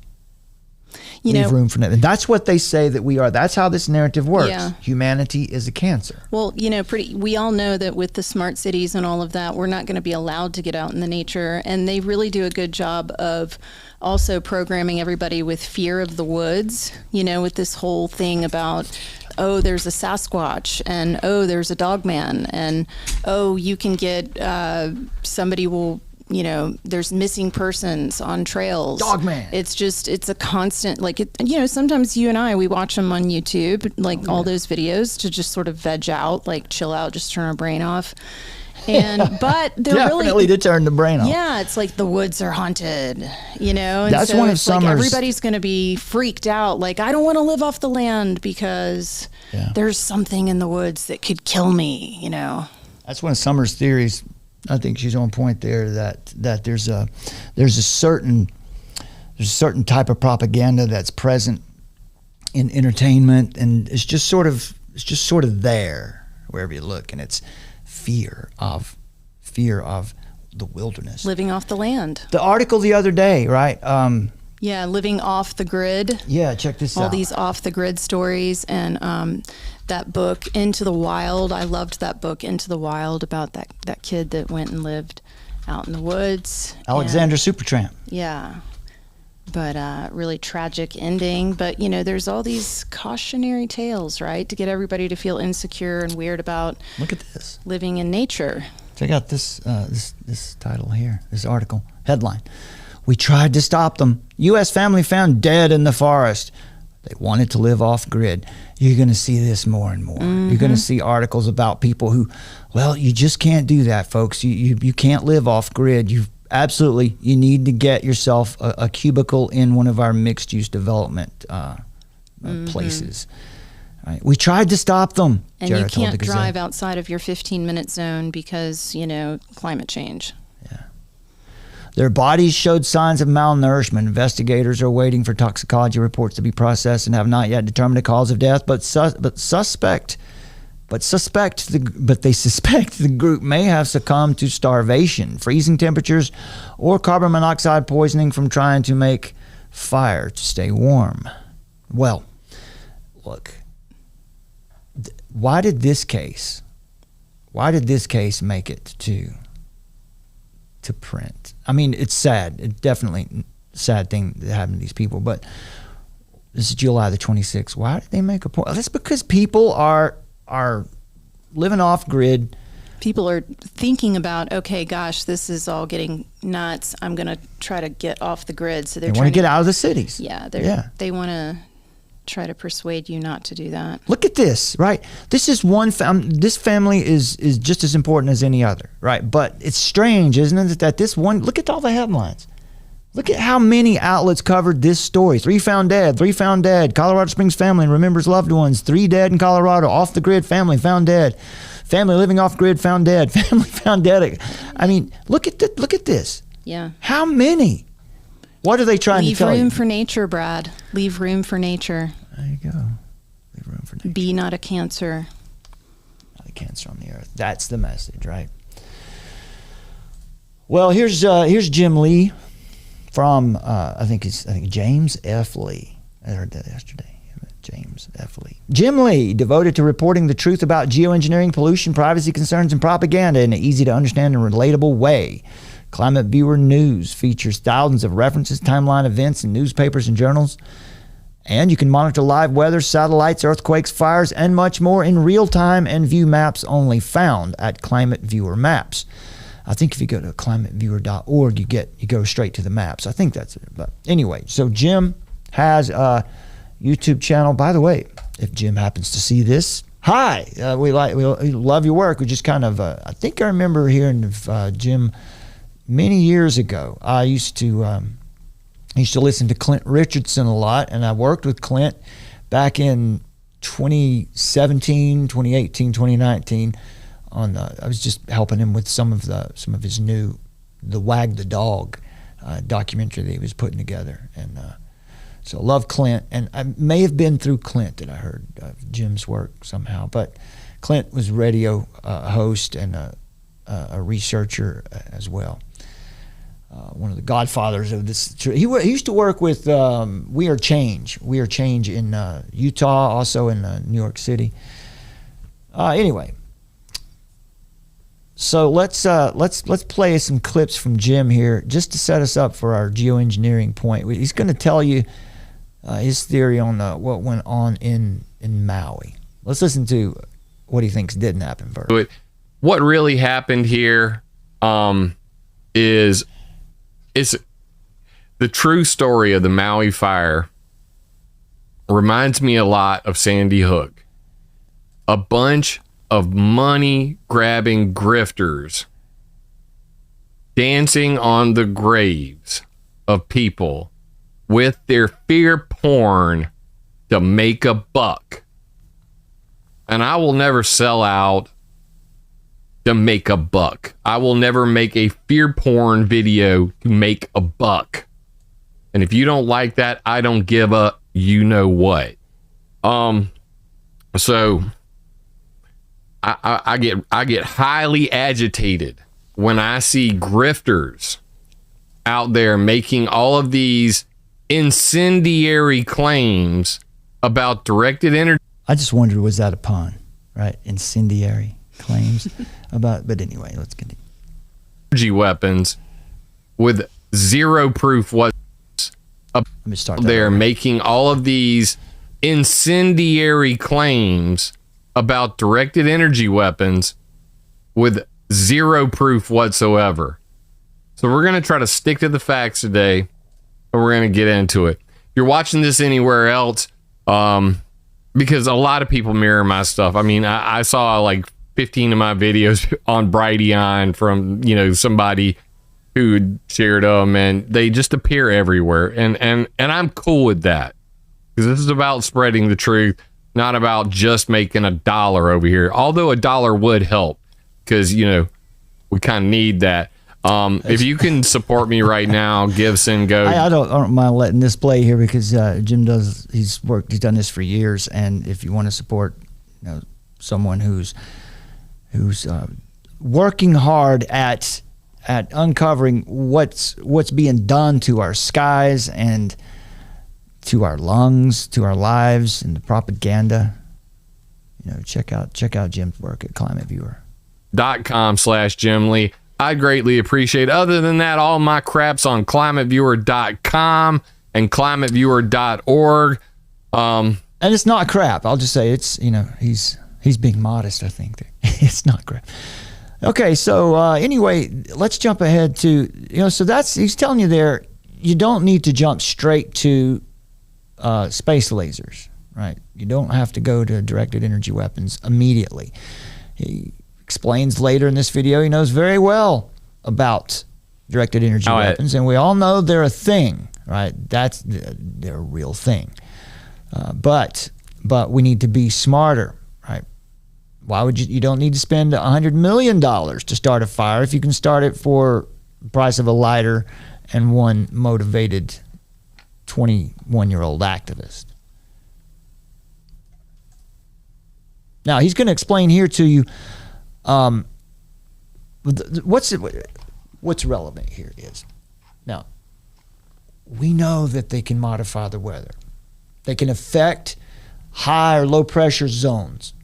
Leave room for nothing. That's what they say that we are. That's how this narrative works. Yeah. Humanity is a cancer. Well, we all know that with the smart cities and all of that, we're not going to be allowed to get out in the nature. And they really do a good job of also programming everybody with fear of the woods, with this whole thing about, oh, there's a Sasquatch, and oh, there's a dogman, and oh, you can get, somebody will, there's missing persons on trails. Dogman. It's a constant, sometimes you and I, we watch them on YouTube, all those videos to just sort of veg out, chill out, just turn our brain off. But they're definitely to turn the brain off. Yeah, it's like the woods are haunted, And that's so one of it's Summer's. Everybody's going to be freaked out. I don't want to live off the land because there's something in the woods that could kill me, That's one of Summer's theories. I think she's on point there that there's a certain type of propaganda that's present in entertainment, and it's just sort of there wherever you look, and it's fear of the wilderness, living off the land. The article the other day, right? Living off the grid. Yeah, check this out. All these off the grid stories, and that book Into the Wild. I loved that book Into the Wild about that kid that went and lived out in the woods. Alexander Supertramp. Yeah. But really tragic ending. But, there's all these cautionary tales, right? To get everybody to feel insecure and weird about Look at this. Living in nature. Check out this title here, this article. Headline: We tried to stop them. U.S. family found dead in the forest. They wanted to live off grid. You're going to see this more and more. Mm-hmm. You're going to see articles about people who, you just can't do that, folks. You can't live off grid. You need to get yourself a cubicle in one of our mixed-use development places. Right. We tried to stop them. And Jared you can't drive outside of your 15-minute zone because, climate change. Yeah. Their bodies showed signs of malnourishment. Investigators are waiting for toxicology reports to be processed and have not yet determined the cause of death, but they suspect the group may have succumbed to starvation, freezing temperatures, or carbon monoxide poisoning from trying to make fire to stay warm. Well, look, why did this case make it to print? I mean, it's sad. It's definitely a sad thing that happened to these people, but this is July the 26th. Why did they make a point? That's because people are living off grid. People are thinking about, okay, gosh, this is all getting nuts. I'm going to try to get off the grid. So they want to get out of the cities. Yeah, they want to try to persuade you not to do that. Look at this, right? This is this family is just as important as any other, right? But it's strange, isn't it, that this one, look at all the headlines. Look at how many outlets covered this story. 3 found dead. Colorado Springs family remembers loved ones. 3 dead in Colorado. Off the grid family found dead. Family living off grid found dead. Family found dead. I mean, look at this. Yeah. How many? What are they trying to tell you? Leave room for nature, Brad. Leave room for nature. There you go. Leave room for nature. Be not a cancer. Not a cancer on the earth. That's the message, right? Well, here's Jim Lee from I think James F. Lee. I heard that yesterday. James F. Lee. Jim Lee, devoted to reporting the truth about geoengineering, pollution, privacy concerns, and propaganda in an easy-to-understand and relatable way. Climate Viewer News features thousands of references, timeline events in newspapers and journals. And you can monitor live weather, satellites, earthquakes, fires, and much more in real time and view maps only found at Climate Viewer Maps. I think if you go to climateviewer.org, you go straight to the maps. I think that's it. But anyway, so Jim has a YouTube channel. By the way, if Jim happens to see this, hi, we love your work. We just kind of, I think I remember hearing of Jim many years ago. I used to listen to Clint Richardson a lot, and I worked with Clint back in 2017, 2018, 2019. I was just helping him with some of his new, the Wag the Dog documentary that he was putting together, and so love Clint, and I may have been through Clint that I heard of Jim's work somehow. But Clint was a radio host and a researcher as well. One of the godfathers of this. He used to work with We Are Change in Utah, also in New York City. Anyway, so let's play some clips from Jim here just to set us up for our geoengineering point. He's going to tell you his theory on what went on in Maui. Let's listen to what he thinks didn't happen first. What really happened here is the true story of the Maui fire. Reminds me a lot of Sandy Hook. A bunch of money-grabbing grifters dancing on the graves of people with their fear porn to make a buck. And I will never sell out to make a buck. I will never make a fear porn video to make a buck. And if you don't like that, I don't give a you know what. So I get highly agitated when I see grifters out there making all of these incendiary claims about directed energy. I just wondered, was that a pun, right? Incendiary claims about, but anyway, let's continue. Energy weapons with zero proof what they're making all of these incendiary claims about directed energy weapons with zero proof whatsoever. So we're going to try to stick to the facts today, and we're going to get into it. If you're watching this anywhere else, because a lot of people mirror my stuff. I mean, I saw like 15 of my videos on Brighteon from, somebody who shared them, and they just appear everywhere. And I'm cool with that, because this is about spreading the truth, not about just making $1 over here. Although $1 would help, because, we kind of need that. If you can support me right now, give, send, go. I don't mind letting this play here, because Jim he's done this for years, and if you want to support someone who's working hard at uncovering what's being done to our skies and to our lungs, to our lives, and the propaganda, check out Jim's work at climateviewer.com/Jim Lee. I greatly appreciate. Other than that, all my crap's on climateviewer.com and climateviewer.org. And it's not crap. I'll just say it's, he's being modest, I think. It's not crap. Okay, so anyway, let's jump ahead to, so he's telling you there, you don't need to jump straight to space lasers, right? You don't have to go to directed energy weapons immediately. He explains later in this video he knows very well about directed energy weapons, and we all know they're a thing, right? They're a real thing. But we need to be smarter, right? Why would you don't need to spend $100 million to start a fire if you can start it for the price of a lighter and one motivated 21-year-old activist. Now, he's going to explain here to you what's relevant here is, now, we know that they can modify the weather. They can affect high or low pressure zones.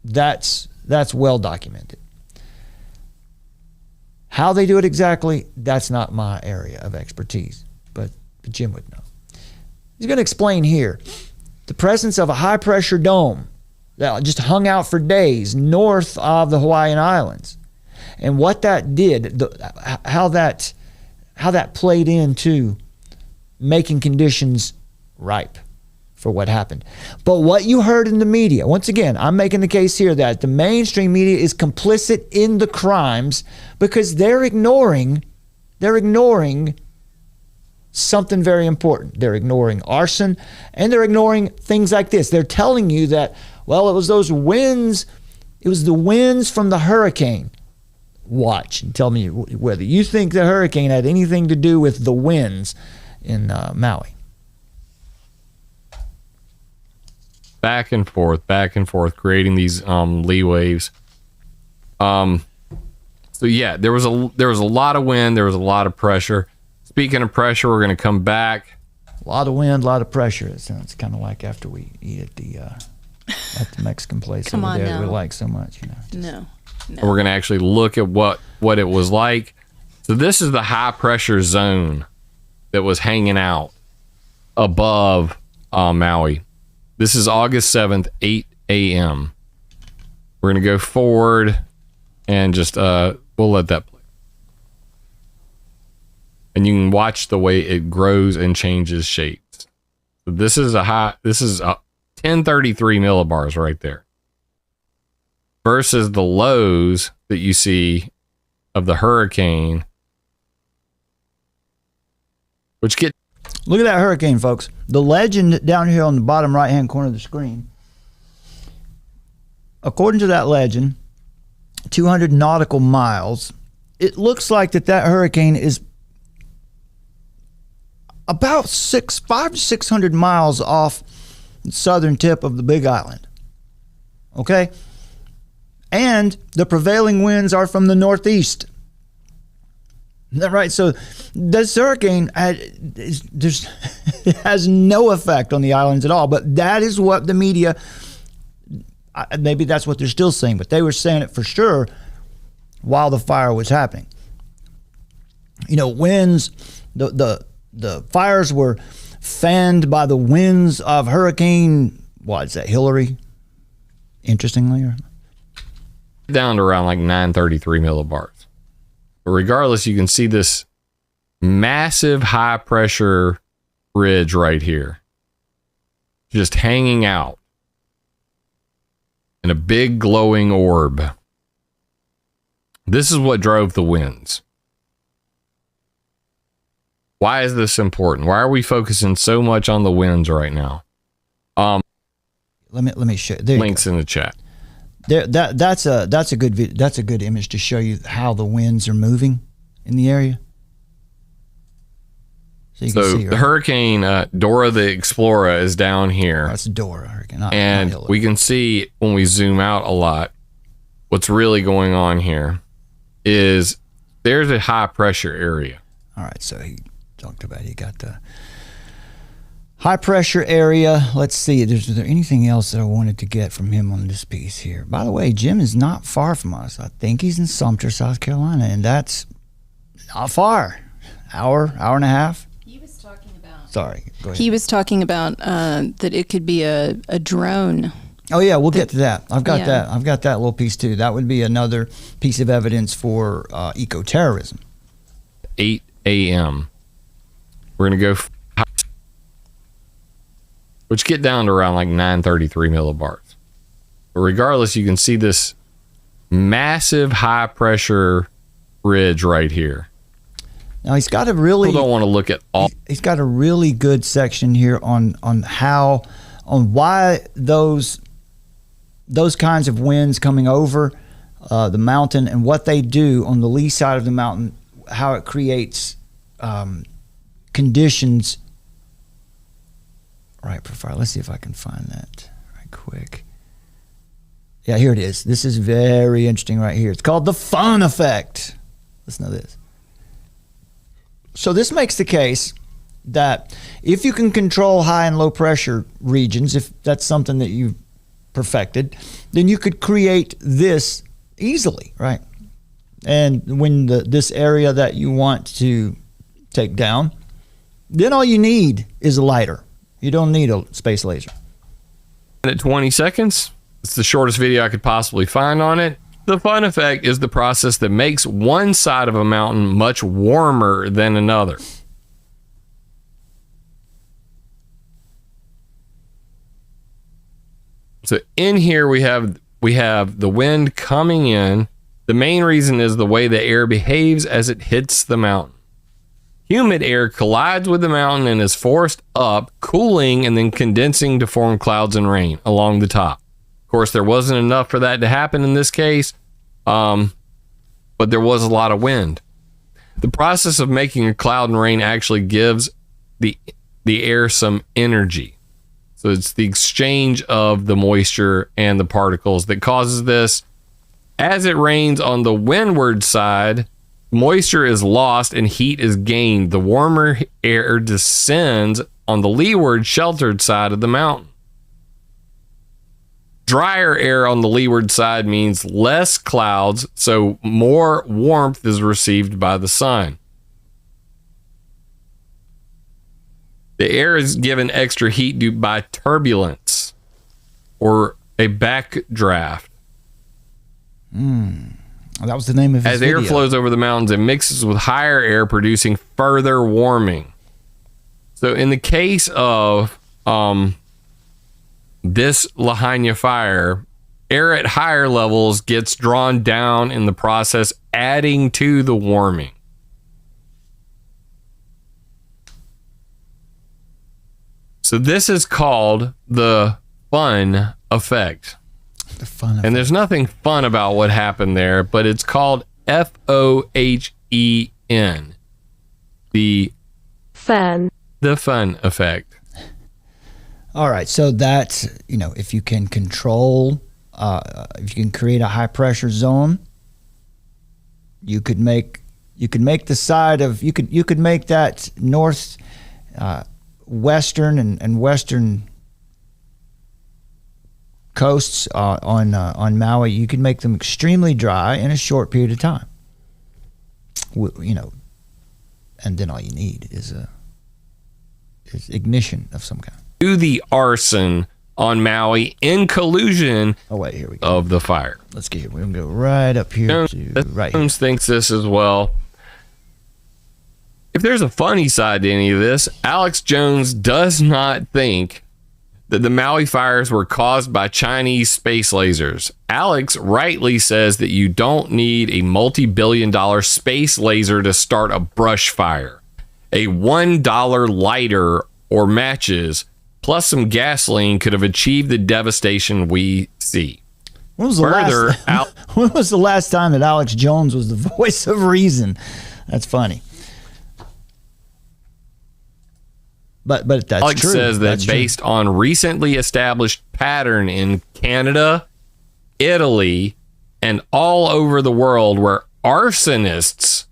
That's well documented. How they do it exactly, that's not my area of expertise, but Jim would know. He's going to explain here the presence of a high pressure dome that just hung out for days north of the Hawaiian Islands, and what that did, how that played into making conditions ripe for what happened. But what you heard in the media, once again, I'm making the case here that the mainstream media is complicit in the crimes because they're ignoring something very important. They're ignoring arson, and they're ignoring things like this. They're telling you that, well, it was those winds, it was the winds from the hurricane. Watch and tell me whether you think the hurricane had anything to do with the winds in Maui. Back and forth, creating these lee waves. So yeah, there was a lot of wind, there was a lot of pressure. Speaking of pressure, we're going to come back. A lot of wind, a lot of pressure. It sounds kind of like after we eat at the Mexican place over there that we like so much. No. We're going to actually look at what it was like. So this is the high pressure zone that was hanging out above Maui. This is August 7th, 8 a.m. We're going to go forward and just we'll let that play. And you can watch the way it grows and changes shapes. So this is a 1033 millibars right there. Versus the lows that you see of the hurricane, which get... Look at that hurricane, folks. The legend down here on the bottom right-hand corner of the screen. According to that legend, 200 nautical miles, it looks like that hurricane is about 500 to 600 miles off the southern tip of the Big Island. Okay? And the prevailing winds are from the northeast. Is that right? So this hurricane it has no effect on the islands at all. But that is what the media, maybe that's what they're still saying, but they were saying it for sure while the fire was happening. Winds, the fires were fanned by the winds of Hurricane, what is that, Hillary? Interestingly, down to around like 933 millibars. But regardless, you can see this massive high pressure ridge right here, just hanging out in a big glowing orb. This is what drove the winds. Why is this important? Why are we focusing so much on the winds right now? Let me show you. Links in the chat. That's a good image to show you how the winds are moving in the area. So you can see, right? The hurricane Dora the Explorer is down here. That's Dora hurricane, and we can see when we zoom out a lot, what's really going on here is there's a high pressure area. All right, so he talked about he got the high pressure area. Let's see. Is there anything else that I wanted to get from him on this piece here? By the way, Jim is not far from us. I think he's in Sumter, South Carolina, and that's not far. Hour and a half. He was talking about. Sorry, go ahead. He was talking about that it could be a drone. Oh yeah, we'll get to that. I've got that. I've got that little piece too. That would be another piece of evidence for eco-terrorism. 8 a.m. We're gonna go. Which get down to around like 933 millibars. But regardless, you can see this massive high pressure ridge right here. Now he's got a really. People don't want to look at all. He's got a really good section here on why those kinds of winds coming over the mountain and what they do on the lee side of the mountain, how it creates conditions. Right, profile. Let's see if I can find that right quick. Yeah, here it is. This is very interesting right here. It's called the fun effect. Listen to this. So this makes the case that if you can control high and low pressure regions, if that's something that you've perfected, then you could create this easily, right? And when this area that you want to take down, then all you need is a lighter. You don't need a space laser. At 20 seconds, it's the shortest video I could possibly find on it. The fun effect is the process that makes one side of a mountain much warmer than another. So in here we have the wind coming in. The main reason is the way the air behaves as it hits the mountain. Humid air collides with the mountain and is forced up, cooling and then condensing to form clouds and rain along the top. Of course, there wasn't enough for that to happen in this case, but there was a lot of wind. The process of making a cloud and rain actually gives the air some energy. So it's the exchange of the moisture and the particles that causes this. As it rains on the windward side, moisture is lost and heat is gained. The warmer air descends on the leeward sheltered side of the mountain. Drier air on the leeward side means less clouds, so more warmth is received by the sun. The air is given extra heat due by turbulence or a backdraft. That was the name of his video. As air flows over the mountains, it mixes with higher air, producing further warming. So in the case of this Lahaina fire, air at higher levels gets drawn down in the process, adding to the warming. So this is called the fun effect. The fun effect. And there's nothing fun about what happened there, but it's called FOHEN. The fun effect. All right, so that's, if you can control, if you can create a high pressure zone, you could make the side of you could make that north western and western coasts on Maui. You can make them extremely dry in a short period of time. And then all you need is ignition of some kind. To the arson on Maui in collusion. Oh wait, here we go. Of the fire. Let's get here. We're gonna go right up here right here. Jones thinks this as well. If there's a funny side to any of this, Alex Jones does not think that the Maui fires were caused by Chinese space lasers. Alex rightly says that you don't need a multi-billion-dollar space laser to start a brush fire. A $1 lighter or matches plus some gasoline could have achieved the devastation we see. When was the last time that Alex Jones was the voice of reason? That's funny. But that's Alex true. says that based on recently established pattern in Canada, Italy, and all over the world where arsonists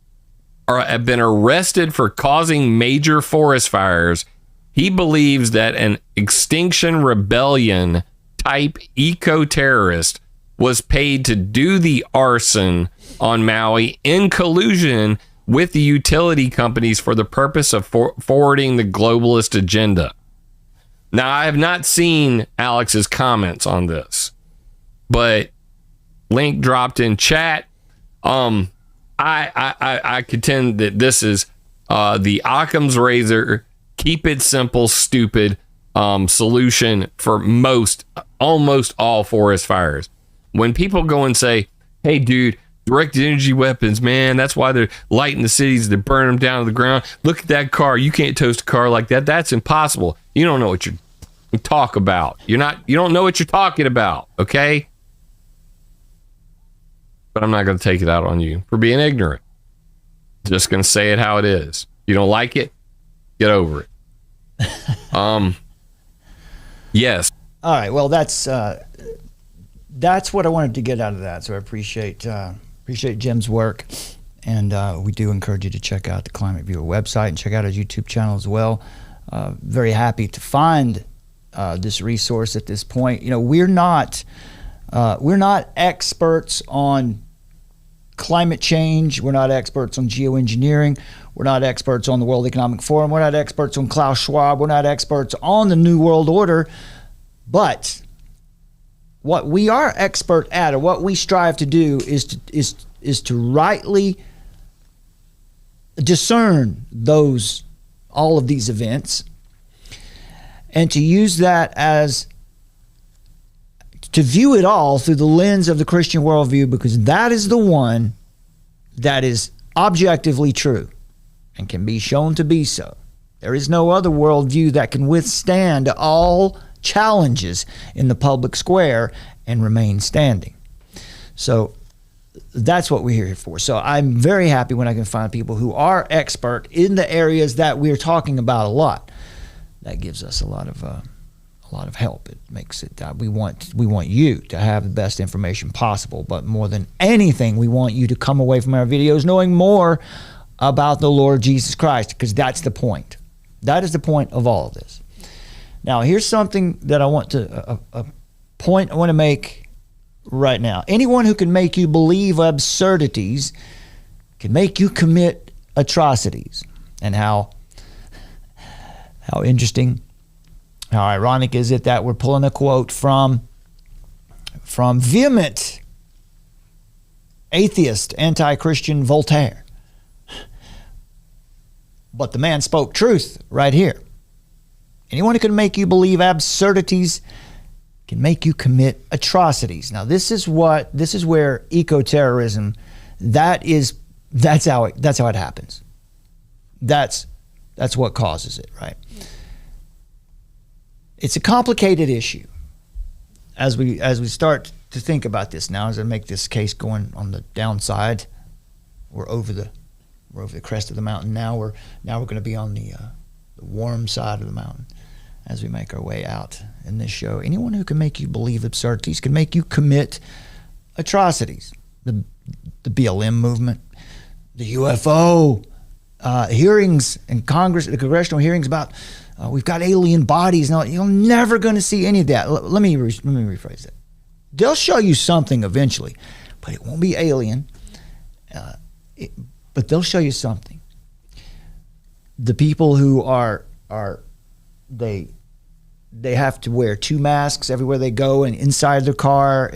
have been arrested for causing major forest fires, he believes that an Extinction Rebellion type eco-terrorist was paid to do the arson on Maui in collusion with the utility companies for the purpose of forwarding the globalist agenda. Now, I have not seen Alex's comments on this, but link dropped in chat. I contend that this is the Occam's razor, keep it simple, stupid solution for almost all forest fires. When people go and say, hey, dude, Directed energy weapons, man. That's why they're lighting the cities. They burn them down to the ground. Look at that car. You can't toast a car like that. That's impossible. You don't know what you talk about. You don't know what you're talking about, okay? But I'm not going to take it out on you for being ignorant. Just going to say it how it is. You don't like it? Get over it. Yes. All right. Well, that's what I wanted to get out of that. So I appreciate Jim's work, and we do encourage you to check out the Climate Viewer website and check out our YouTube channel as well. Very happy to find this resource at this point. You know, we're not experts on climate change. We're not experts on geoengineering. We're not experts on the World Economic Forum. We're not experts on Klaus Schwab. We're not experts on the New World Order. But what we are expert at, or what we strive to do, is to rightly discern all of these events, and to use that to view it all through the lens of the Christian worldview, because that is the one that is objectively true and can be shown to be so. There is no other worldview that can withstand all challenges in the public square and remain standing. So that's what we're here for. So I'm very happy when I can find people who are expert in the areas that we're talking about a lot. That gives us a lot of help. It makes it we want you to have the best information possible, but more than anything, we want you to come away from our videos knowing more about the Lord Jesus Christ, because that's the point. That is the point of all of this. Now, here's something that I want to a point I want to make right now. Anyone who can make you believe absurdities can make you commit atrocities. And how interesting, how ironic is it that we're pulling a quote from vehement atheist, anti-Christian Voltaire. But the man spoke truth right here. Anyone who can make you believe absurdities can make you commit atrocities. Now, this is where eco-terrorism, that's how it happens. That's what causes it, right? It's a complicated issue. As we start to think about this now, as I make this case going on the downside, we're over the crest of the mountain. Now we're going to be on the warm side of the mountain as we make our way out in this show. Anyone who can make you believe absurdities can make you commit atrocities. The BLM movement, the UFO hearings in Congress, the congressional hearings about we've got alien bodies. Now, you're never going to see any of that. Let me rephrase that. They'll show you something eventually, but it won't be alien. But they'll show you something. The people who they have to wear 2 masks everywhere they go and inside their car.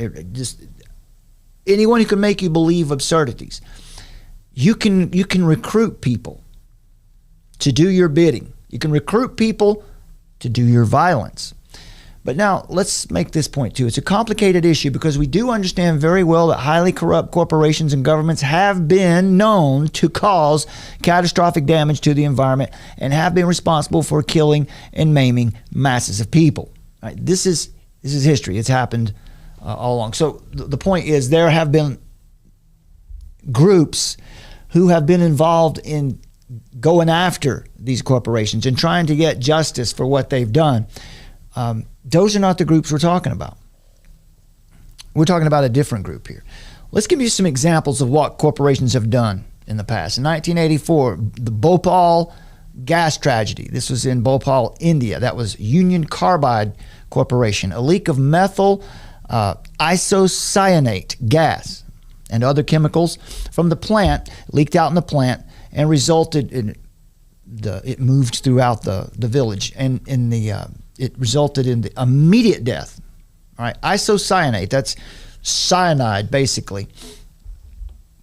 Anyone who can make you believe absurdities. You can recruit people to do your bidding. You can recruit people to do your violence. But now let's make this point too. It's a complicated issue because we do understand very well that highly corrupt corporations and governments have been known to cause catastrophic damage to the environment and have been responsible for killing and maiming masses of people. Right? This is history. It's happened all along. So the point is, there have been groups who have been involved in going after these corporations and trying to get justice for what they've done. Those are not the groups we're talking about. We're talking about a different group here. Let's give you some examples of what corporations have done in the past. In 1984, the Bhopal gas tragedy. This was in Bhopal, India. That was Union Carbide Corporation. A leak of methyl isocyanate gas and other chemicals from the plant leaked out in the plant and resulted in it moved throughout the village, and it resulted in the immediate death. All right, isocyanate, that's cyanide basically.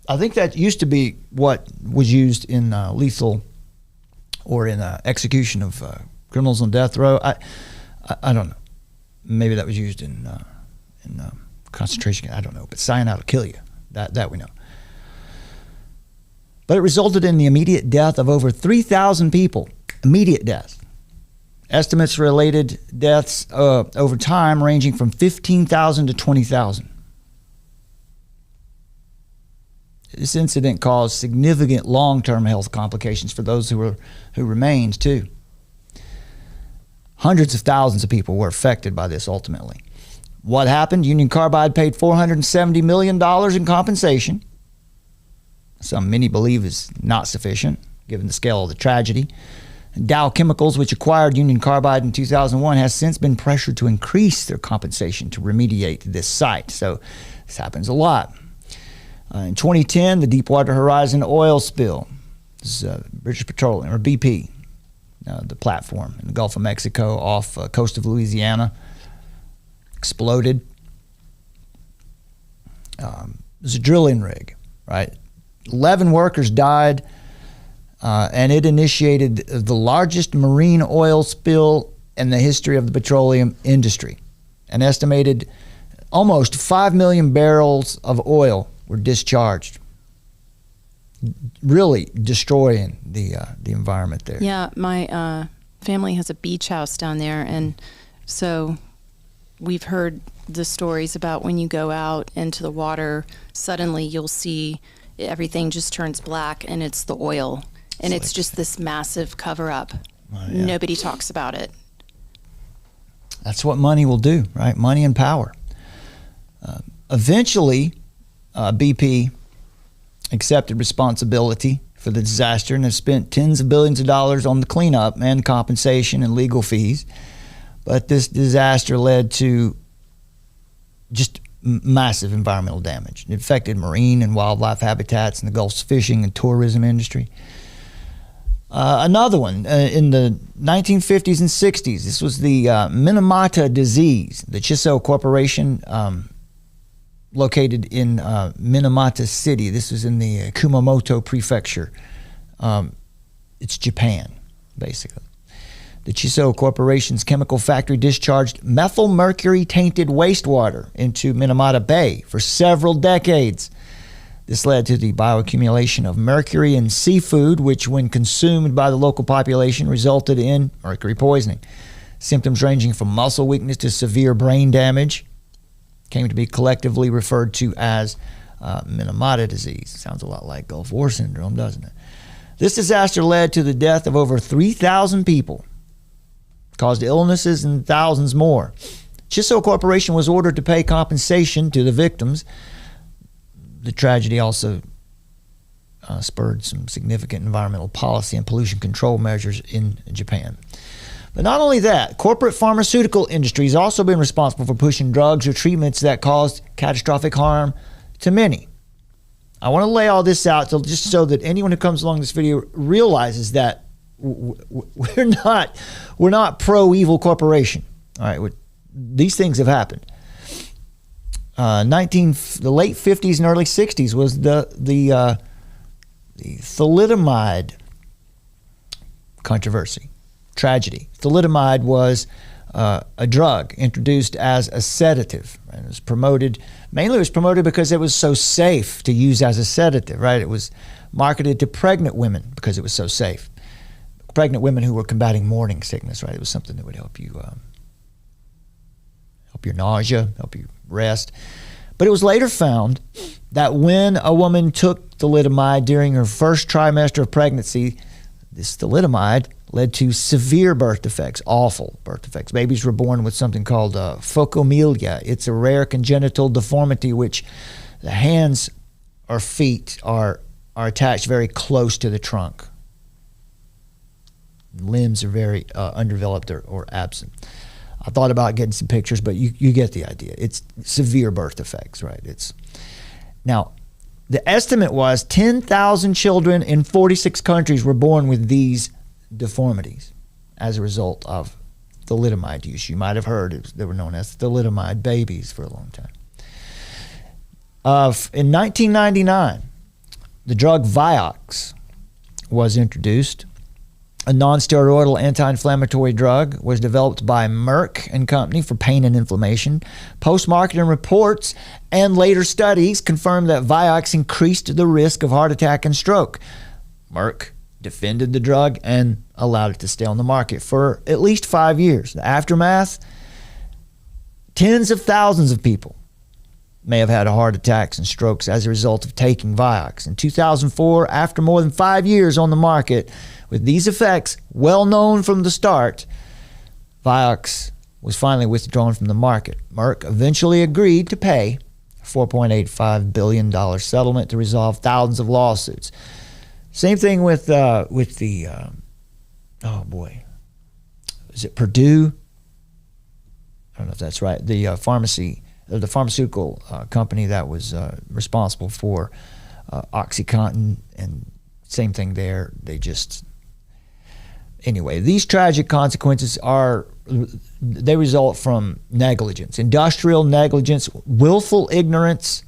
I think that used to be what was used in lethal or in execution of criminals on death row. I don't know. Maybe that was used in concentration camp. I don't know. But cyanide will kill you. That we know. but it resulted in the immediate death of over 3,000 people. Immediate death. Estimates related deaths over time ranging from 15,000 to 20,000. This incident caused significant long-term health complications for those who remained too. Hundreds of thousands of people were affected by this ultimately. What happened? Union Carbide paid $470 million in compensation. Some many believe is not sufficient given the scale of the tragedy. Dow Chemicals, which acquired Union Carbide in 2001, has since been pressured to increase their compensation to remediate this site. So this happens a lot. In 2010, the Deepwater Horizon oil spill. This is British Petroleum, or BP, the platform in the Gulf of Mexico off coast of Louisiana, exploded. It was a drilling rig, right? 11 workers died, and it initiated the largest marine oil spill in the history of the petroleum industry. An estimated almost 5 million barrels of oil were discharged, really destroying the environment there. Yeah, my family has a beach house down there, and so we've heard the stories about when you go out into the water, suddenly you'll see everything just turns black, and it's the oil, and it's just this massive cover-up. Yeah. Nobody talks about it. That's what money will do, right? Money and power. Eventually, BP accepted responsibility for the disaster and have spent tens of billions of dollars on the cleanup and compensation and legal fees. But this disaster led to just massive environmental damage. It affected marine and wildlife habitats in the Gulf's fishing and tourism industry. Another one in the 1950s and 60s, this was the Minamata disease. The Chiso Corporation, located in Minamata City. This was in the Kumamoto Prefecture. It's Japan, basically. The Chiso Corporation's chemical factory discharged methyl mercury-tainted wastewater into Minamata Bay for several decades. This led to the bioaccumulation of mercury in seafood, which, when consumed by the local population, resulted in mercury poisoning. Symptoms ranging from muscle weakness to severe brain damage came to be collectively referred to as Minamata disease. Sounds a lot like Gulf War syndrome, doesn't it? This disaster led to the death of over 3,000 people, caused illnesses and thousands more. Chiso Corporation was ordered to pay compensation to the victims. The tragedy also spurred some significant environmental policy and pollution control measures in Japan. But not only that, corporate pharmaceutical industry has also been responsible for pushing drugs or treatments that caused catastrophic harm to many. I want to lay all this out just so that anyone who comes along this video realizes that we're not pro-evil corporation. All right, these things have happened. The late 50s and early 60s was the thalidomide controversy. Tragedy. Thalidomide was a drug introduced as a sedative. Right? It was promoted because it was so safe to use as a sedative. Right? It was marketed to pregnant women because it was so safe. Pregnant women who were combating morning sickness. Right? It was something that would help you, help your nausea, help you rest. But it was later found that when a woman took thalidomide during her first trimester of pregnancy, this thalidomide led to severe birth defects, awful birth defects. Babies were born with something called phocomelia. It's a rare congenital deformity which the hands or feet are attached very close to the trunk. Limbs are very undeveloped or absent. I thought about getting some pictures, but you get the idea. It's severe birth defects, right? Now, the estimate was 10,000 children in 46 countries were born with these deformities as a result of thalidomide use. You might have heard they were known as thalidomide babies for a long time. In 1999, the drug Vioxx was introduced. a non-steroidal anti-inflammatory drug, was developed by Merck and Company for pain and inflammation. Post-marketing reports and later studies confirmed that Vioxx increased the risk of heart attack and stroke. Merck defended the drug and allowed it to stay on the market for at least 5 years. The aftermath, tens of thousands of people may have had heart attacks and strokes as a result of taking Vioxx. In 2004, after more than 5 years on the market, with these effects well known from the start, Vioxx was finally withdrawn from the market. Merck eventually agreed to pay a $4.85 billion settlement to resolve thousands of lawsuits. Same thing with the is it Purdue? I don't know if that's right. The pharmaceutical company that was responsible for OxyContin, and same thing there. Anyway, these tragic consequences they result from negligence, industrial negligence, willful ignorance,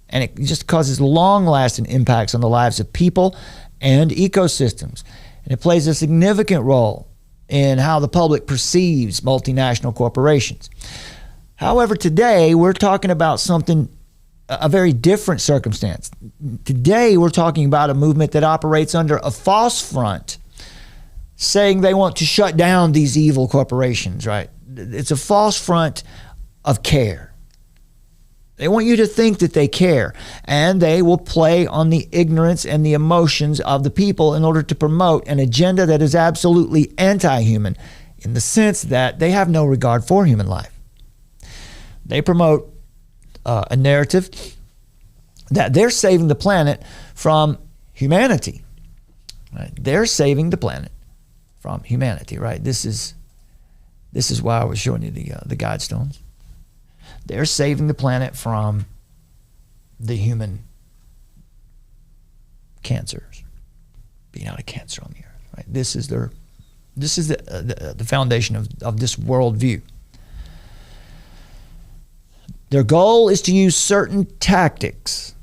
and it just causes long-lasting impacts on the lives of people and ecosystems. And it plays a significant role in how the public perceives multinational corporations. However, today we're talking about a very different circumstance. Today we're talking about a movement that operates under a false front, saying they want to shut down these evil corporations, right? It's a false front of care. They want you to think that they care, and they will play on the ignorance and the emotions of the people in order to promote an agenda that is absolutely anti-human, in the sense that they have no regard for human life. They promote a narrative that they're saving the planet from humanity. Right? They're saving the planet from humanity, right? This is why I was showing you the guidestones. They're saving the planet from the human cancers, being out of cancer on the earth. Right? This is the foundation of this worldview. Their goal is to use certain tactics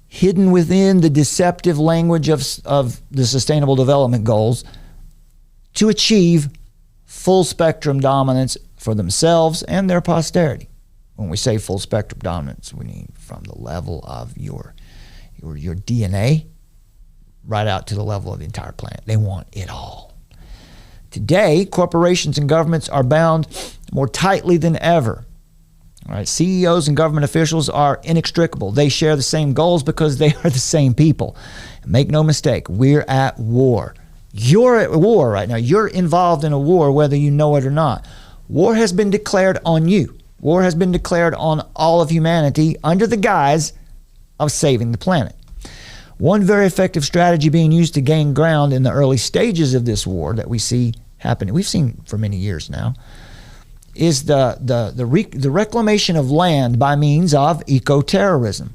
hidden within the deceptive language of the Sustainable Development Goals, to achieve full spectrum dominance for themselves and their posterity. When we say full spectrum dominance, we mean from the level of your DNA right out to the level of the entire planet. They want it all. Today, corporations and governments are bound more tightly than ever. All right, CEOs and government officials are inextricable. They share the same goals because they are the same people. Make no mistake, we're at war. You're at war right now. You're involved in a war whether you know it or not. War has been declared on you. War has been declared on all of humanity under the guise of saving the planet. One very effective strategy being used to gain ground in the early stages of this war that we see happening, we've seen for many years now, is the reclamation of land by means of eco-terrorism.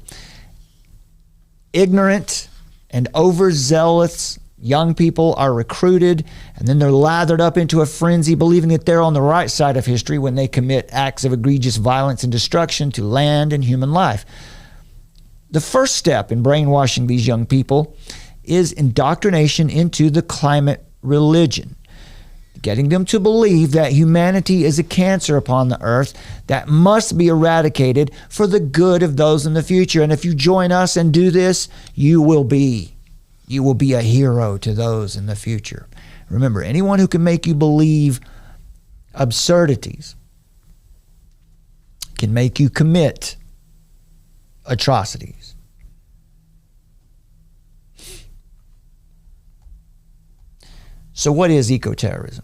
Ignorant and overzealous young people are recruited, and then they're lathered up into a frenzy, believing that they're on the right side of history when they commit acts of egregious violence and destruction to land and human life. The first step in brainwashing these young people is indoctrination into the climate religion, getting them to believe that humanity is a cancer upon the earth that must be eradicated for the good of those in the future. And if you join us and do this, you will be a hero to those in the future. Remember, anyone who can make you believe absurdities can make you commit atrocities. So what is eco-terrorism?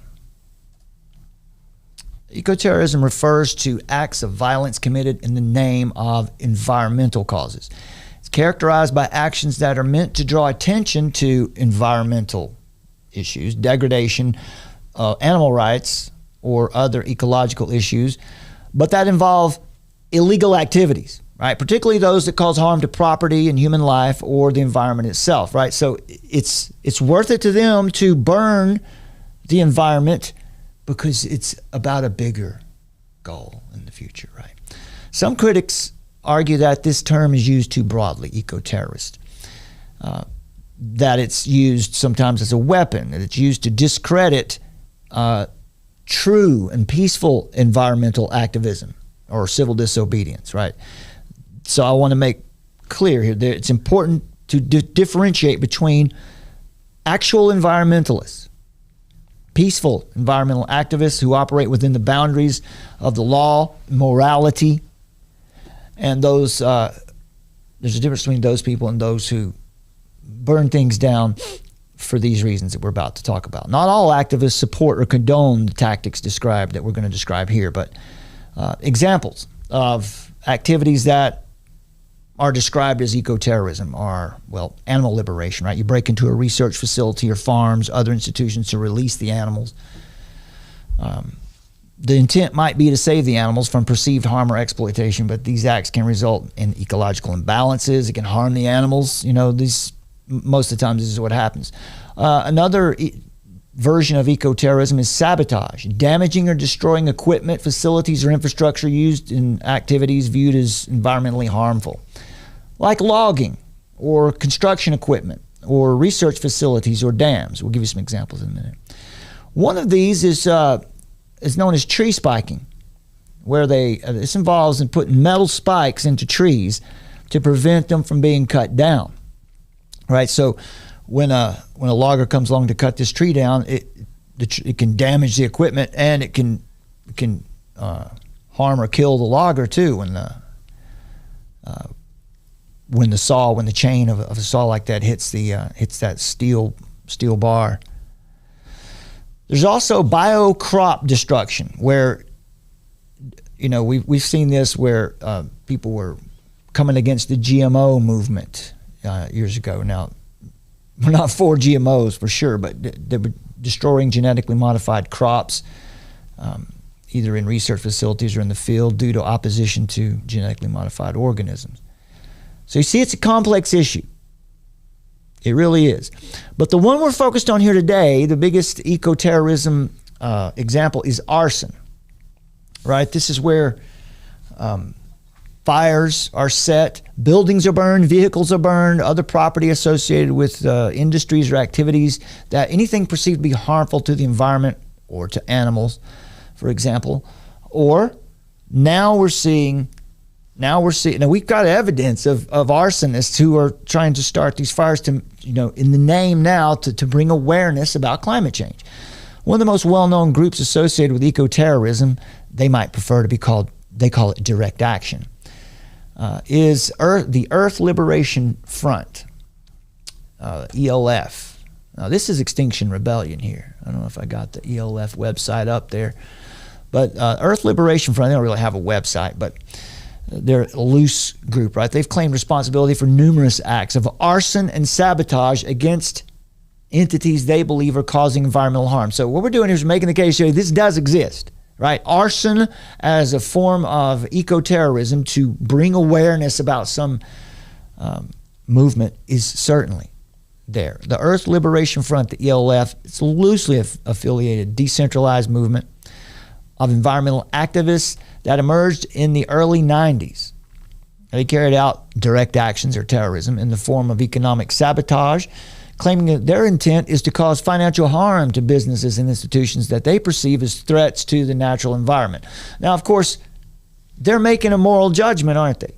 Eco-terrorism refers to acts of violence committed in the name of environmental causes. It's characterized by actions that are meant to draw attention to environmental issues, degradation, animal rights, or other ecological issues, but that involve illegal activities, right? Particularly those that cause harm to property and human life or the environment itself, right? So it's worth it to them to burn the environment because it's about a bigger goal in the future, right? Some critics argue that this term is used too broadly, eco-terrorist. that it's used sometimes as a weapon, that it's used to discredit true and peaceful environmental activism or civil disobedience, right? So I want to make clear here that it's important to differentiate between actual environmentalists, peaceful environmental activists who operate within the boundaries of the law, morality, and those, there's a difference between those people and those who burn things down for these reasons that we're about to talk about. Not all activists support or condone the tactics described that we're going to describe here, but examples of activities that are described as eco-terrorism are, well, animal liberation, right? You break into a research facility or farms, other institutions to release the animals. The intent might be to save the animals from perceived harm or exploitation, but these acts can result in ecological imbalances. It can harm the animals. You know, most of the time this is what happens. Another version of eco-terrorism is sabotage, damaging or destroying equipment, facilities, or infrastructure used in activities viewed as environmentally harmful, like logging or construction equipment or research facilities or dams. We'll give you some examples in a minute. One of these is known as tree spiking, where this involves in putting metal spikes into trees to prevent them from being cut down. Right, so when a logger comes along to cut this tree down, it can damage the equipment, and it can harm or kill the logger too when the chain of a saw like that hits that steel bar. There's also biocrop destruction, where we've seen this where people were coming against the GMO movement years ago. Now, we're not for GMOs for sure, but they were destroying genetically modified crops, either in research facilities or in the field, due to opposition to genetically modified organisms. So you see, it's a complex issue. It really is. But the one we're focused on here today, the biggest eco-terrorism example, is arson. Right? This is where fires are set, buildings are burned, vehicles are burned, other property associated with industries or activities, that anything perceived to be harmful to the environment or to animals, for example. Or now we've got evidence of arsonists who are trying to start these fires to, in the name now to bring awareness about climate change. One of the most well-known groups associated with eco-terrorism, they might prefer to be called, they call it direct action, is the Earth Liberation Front, ELF. Now, this is Extinction Rebellion here. I don't know if I got the ELF website up there. But Earth Liberation Front, they don't really have a website, but they're a loose group, right? They've claimed responsibility for numerous acts of arson and sabotage against entities they believe are causing environmental harm. So what we're doing here is making the case here, this does exist. Right? Arson as a form of eco-terrorism to bring awareness about some movement is certainly there. The Earth Liberation Front, the ELF, it's a loosely affiliated, decentralized movement of environmental activists that emerged in the early 90s. They carried out direct actions or terrorism in the form of economic sabotage, claiming that their intent is to cause financial harm to businesses and institutions that they perceive as threats to the natural environment. Now, of course, they're making a moral judgment, aren't they?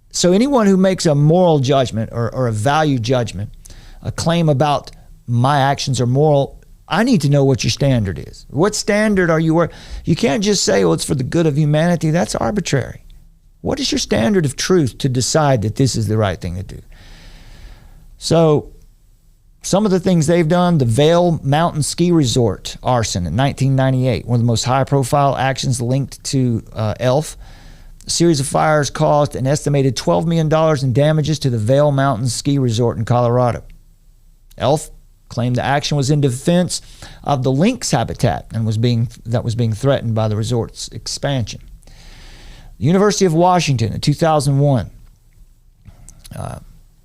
So anyone who makes a moral judgment or a value judgment, a claim about my actions are moral, I need to know what your standard is. What standard are you working? You can't just say, well, it's for the good of humanity. That's arbitrary. What is your standard of truth to decide that this is the right thing to do? So some of the things they've done, the Vail Mountain Ski Resort arson in 1998, one of the most high-profile actions linked to ELF. A series of fires caused an estimated $12 million in damages to the Vail Mountain Ski Resort in Colorado. ELF claimed the action was in defense of the lynx habitat and was being threatened by the resort's expansion. The University of Washington in 2001,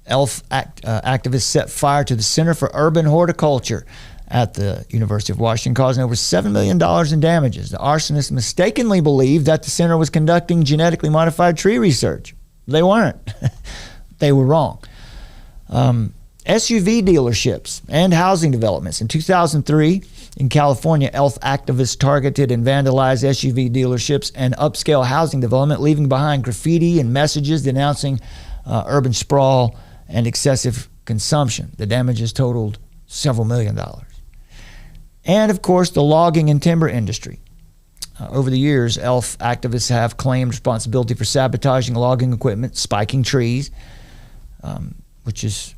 ELF activists set fire to the Center for Urban Horticulture at the University of Washington, causing over $7 million in damages. The arsonists mistakenly believed that the center was conducting genetically modified tree research. They weren't. They were wrong. SUV dealerships and housing developments. In 2003, in California, ELF activists targeted and vandalized SUV dealerships and upscale housing development, leaving behind graffiti and messages denouncing urban sprawl and excessive consumption. The damages totaled several $1 million. And of course, the logging and timber industry. Over the years, ELF activists have claimed responsibility for sabotaging logging equipment, spiking trees, which is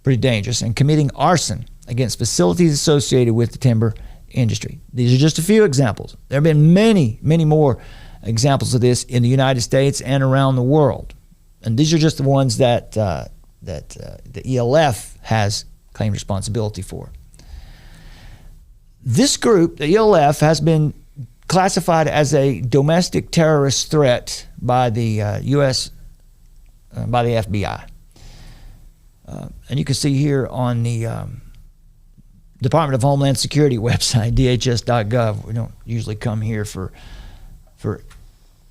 pretty dangerous, and committing arson against facilities associated with the timber industry. These are just a few examples. There have been many, many more examples of this in the United States and around the world. And these are just the ones that the ELF has claimed responsibility for. This group, the ELF, has been classified as a domestic terrorist threat by the U.S., by the FBI. And you can see here on the Department of Homeland Security website, dhs.gov. We don't usually come here for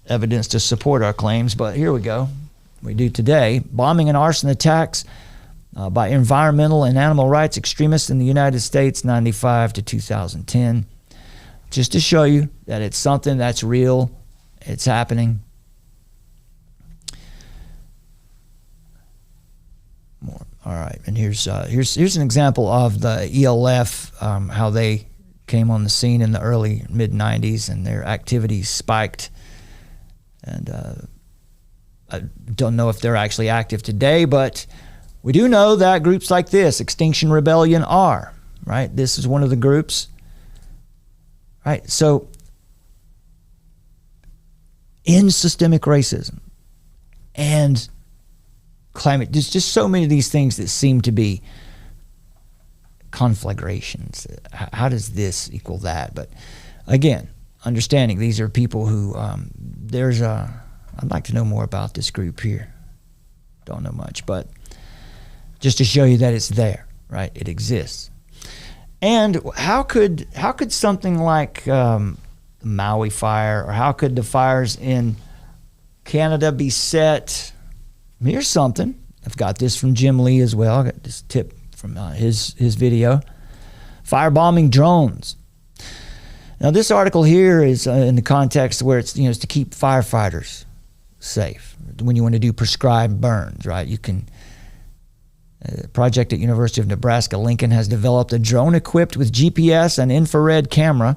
evidence to support our claims, but here we go. We do today. Bombing and arson attacks by environmental and animal rights extremists in the United States, 95 to 2010. Just to show you that it's something that's real, it's happening. More. All right, and here's an example of the ELF, how they came on the scene in the early mid-90s, and their activities spiked. And I don't know if they're actually active today, but we do know that groups like this, Extinction Rebellion, are, right? This is one of the groups, right? So, in systemic racism and climate, there's just so many of these things that seem to be conflagrations. How does this equal that? But again, understanding these are people who, I'd like to know more about this group here. Don't know much, but just to show you that it's there, right? It exists. And how could something like Maui fire, or how could the fires in Canada be set? Here's something. I've got this from Jim Lee as well. I got this tip from his video. Firebombing drones. Now this article here is in the context where it's to keep firefighters safe when you want to do prescribed burns, right? You can. A project at University of Nebraska-Lincoln has developed a drone equipped with GPS and infrared camera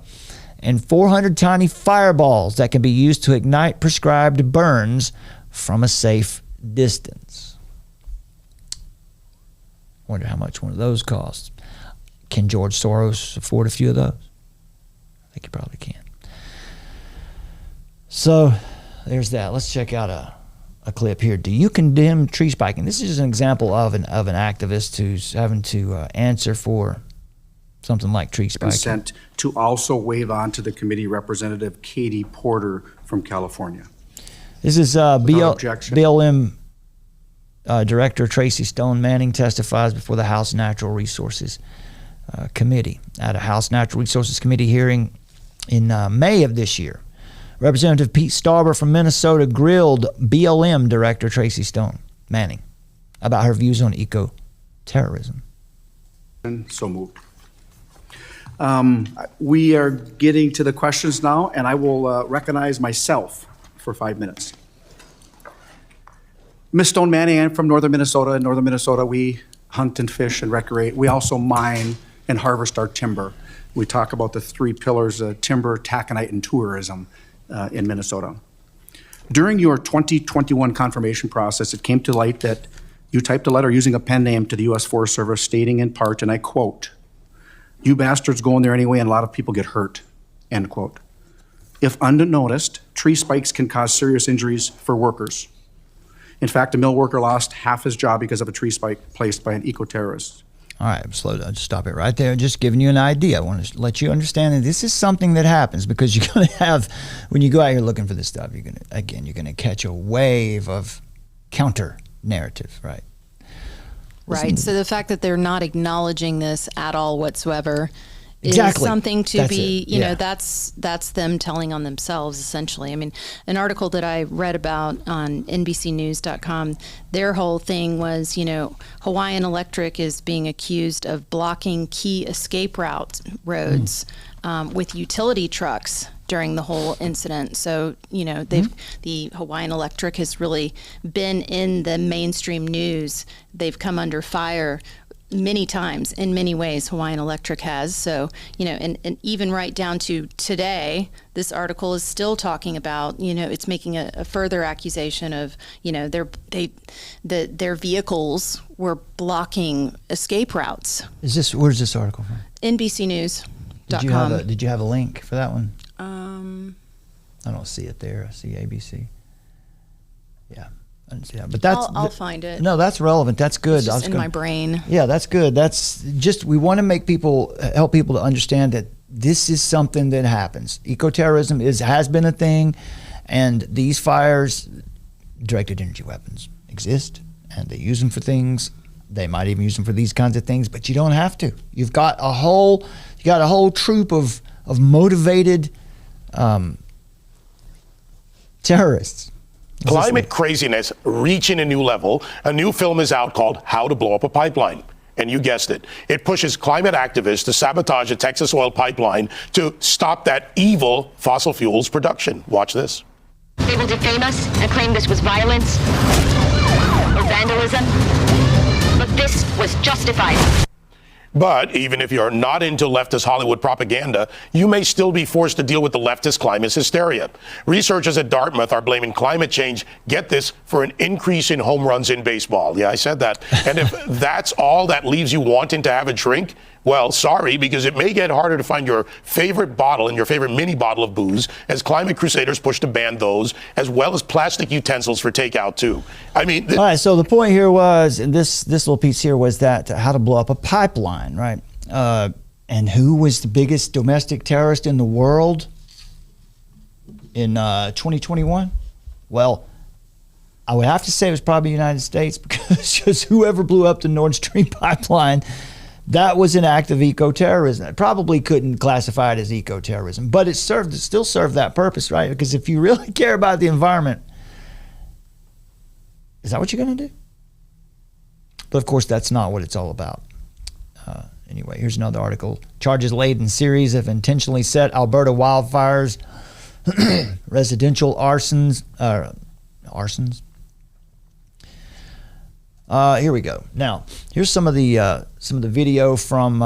and 400 tiny fireballs that can be used to ignite prescribed burns from a safe distance. Wonder how much one of those costs. Can George Soros afford a few of those? I think he probably can. So there's that. Let's check out a clip here. Do you condemn tree spiking? This is just an example of an activist who's having to answer for something like tree spiking. Consent to also wave on to the committee representative Katie Porter from California. This is BLM Director Tracy Stone Manning testifies before the House Natural Resources Committee at a House Natural Resources Committee hearing in May of this year. Representative Pete Stauber from Minnesota grilled BLM Director Tracy Stone Manning about her views on eco-terrorism. So moved. We are getting to the questions now, and I will recognize myself for 5 minutes. Ms. Stone Manning, I'm from northern Minnesota. In northern Minnesota, we hunt and fish and recreate. We also mine and harvest our timber. We talk about the three pillars, timber, taconite, and tourism. In Minnesota. During your 2021 confirmation process, it came to light that you typed a letter using a pen name to the U.S. Forest Service stating in part, and I quote, "You bastards go in there anyway and a lot of people get hurt," end quote. If unnoticed, tree spikes can cause serious injuries for workers. In fact, a mill worker lost half his job because of a tree spike placed by an eco-terrorist. All right, slow down. Just stop it right there. Just giving you an idea. I want to let you understand that this is something that happens because you're going to have, when you go out here looking for this stuff, you're going to catch a wave of counter narrative, right? Right. So the fact that they're not acknowledging this at all whatsoever Exactly. is something to That's be, it. you know, Yeah. that's them telling on themselves, essentially. I mean, an article that I read about on NBCnews.com, their whole thing was, you know, Hawaiian Electric is being accused of blocking key escape roads with utility trucks during the whole incident. So, you know, the Hawaiian Electric has really been in the mainstream news. They've come under fire many times in many ways. Hawaiian Electric has. So, you know, and even right down to today, this article is still talking about, you know, it's making a further accusation of, you know, their vehicles were blocking escape routes. Where's this article from? NBCnews.com. Did you have a link for that one? I don't see it there. I see ABC. Yeah, I didn't see that. But I'll find it. No, that's relevant. That's good. It's just in my brain. Yeah, that's good. That's just, we want to help people to understand that this is something that happens. Eco-terrorism has been a thing, and these fires, directed energy weapons, exist, and they use them for things. They might even use them for these kinds of things, but you don't have to. You've got a whole troop of motivated terrorists. Climate craziness reaching a new level. A new film is out called How to Blow Up a Pipeline. And you guessed it. It pushes climate activists to sabotage a Texas oil pipeline to stop that evil fossil fuels production. Watch this. They will defame us and claim this was violence or vandalism. But this was justified. But even if you're not into leftist Hollywood propaganda, you may still be forced to deal with the leftist climate hysteria. Researchers at Dartmouth are blaming climate change, get this, for an increase in home runs in baseball. Yeah, I said that. And if that's all that leaves you wanting to have a drink, well, sorry, because it may get harder to find your favorite bottle and your favorite mini bottle of booze as climate crusaders push to ban those, as well as plastic utensils for takeout, too. I mean... All right, so the point here was, and this little piece here was that how to blow up a pipeline, right? And who was the biggest domestic terrorist in the world in 2021? Well, I would have to say it was probably the United States, because just whoever blew up the Nord Stream pipeline, that was an act of eco-terrorism. It probably couldn't classify it as eco-terrorism, but it still served that purpose, right? Because if you really care about the environment, is that what you're going to do? But of course, that's not what it's all about. Anyway, here's another article. Charges laid in series of intentionally set Alberta wildfires, residential arsons. Here we go. Now, here's some of the video from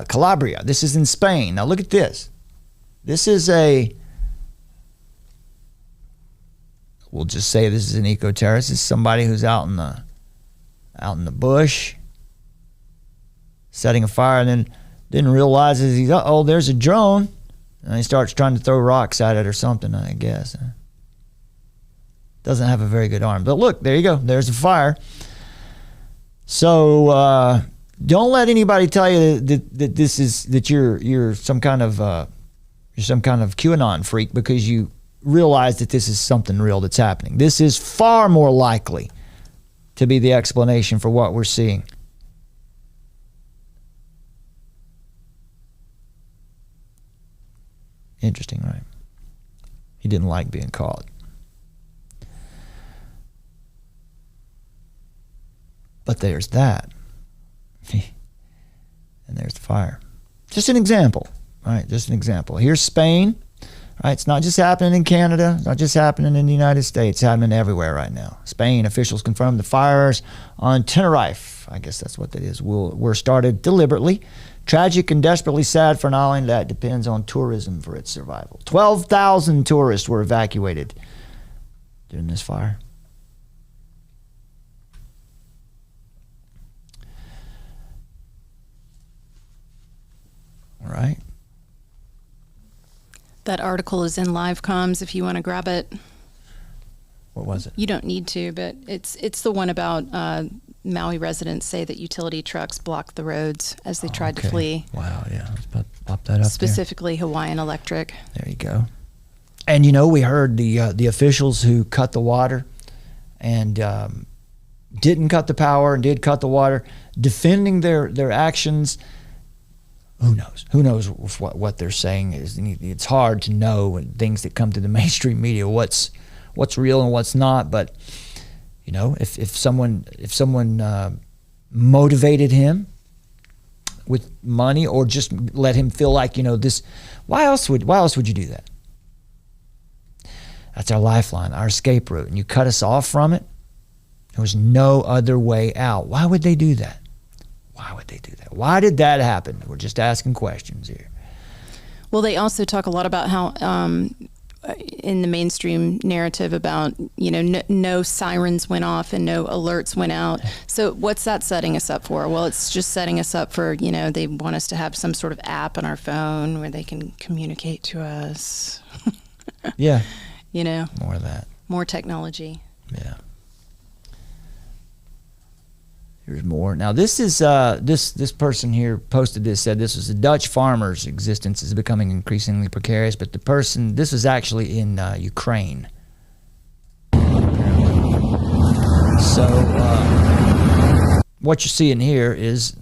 Calabria. This is in Spain. Now, look at this. This is we'll just say this is an eco-terrorist. This is somebody who's out in the bush, setting a fire, and then didn't realize there's a drone, and he starts trying to throw rocks at it or something, I guess. Doesn't have a very good arm, but look, there you go. There's a fire. So don't let anybody tell you that you're some kind of QAnon freak because you realize that this is something real that's happening. This is far more likely to be the explanation for what we're seeing. Interesting, right? He didn't like being caught. But there's that. And there's the fire. Just an example, right? Just an example. Here's Spain, right? It's not just happening in Canada. It's not just happening in the United States. It's happening everywhere right now. Spain officials confirmed the fires on Tenerife, I guess that's what that is, were started deliberately. Tragic and desperately sad for an island that depends on tourism for its survival. 12,000 tourists were evacuated during this fire. All right. That article is in live comms if you want to grab it. What was it? You don't need to, but it's the one about Maui residents say that utility trucks blocked the roads as they tried to flee. Wow, yeah. Let's pop that up Specifically Hawaiian Electric. There you go. And we heard the officials who cut the water and didn't cut the power and did cut the water, defending their actions Who knows? Who knows what they're saying is? It's hard to know when things that come to the mainstream media what's real and what's not. But you know, if someone motivated him with money, or just let him feel like, you know, this, why else would you do that? That's our lifeline, our escape route, and you cut us off from it. There was no other way out. Why would they do that? Why would they do that? Why did that happen? We're just asking questions here. Well, they also talk a lot about how in the mainstream narrative about, you know, no sirens went off and no alerts went out. So what's that setting us up for? Well, it's just setting us up for, you know, they want us to have some sort of app on our phone where they can communicate to us. Yeah. You know, more of that. More technology. Yeah. Here's more. Now, this is this person here posted this, said this was a Dutch farmer's existence is becoming increasingly precarious, but the person, this is actually in Ukraine. So what you're seeing here is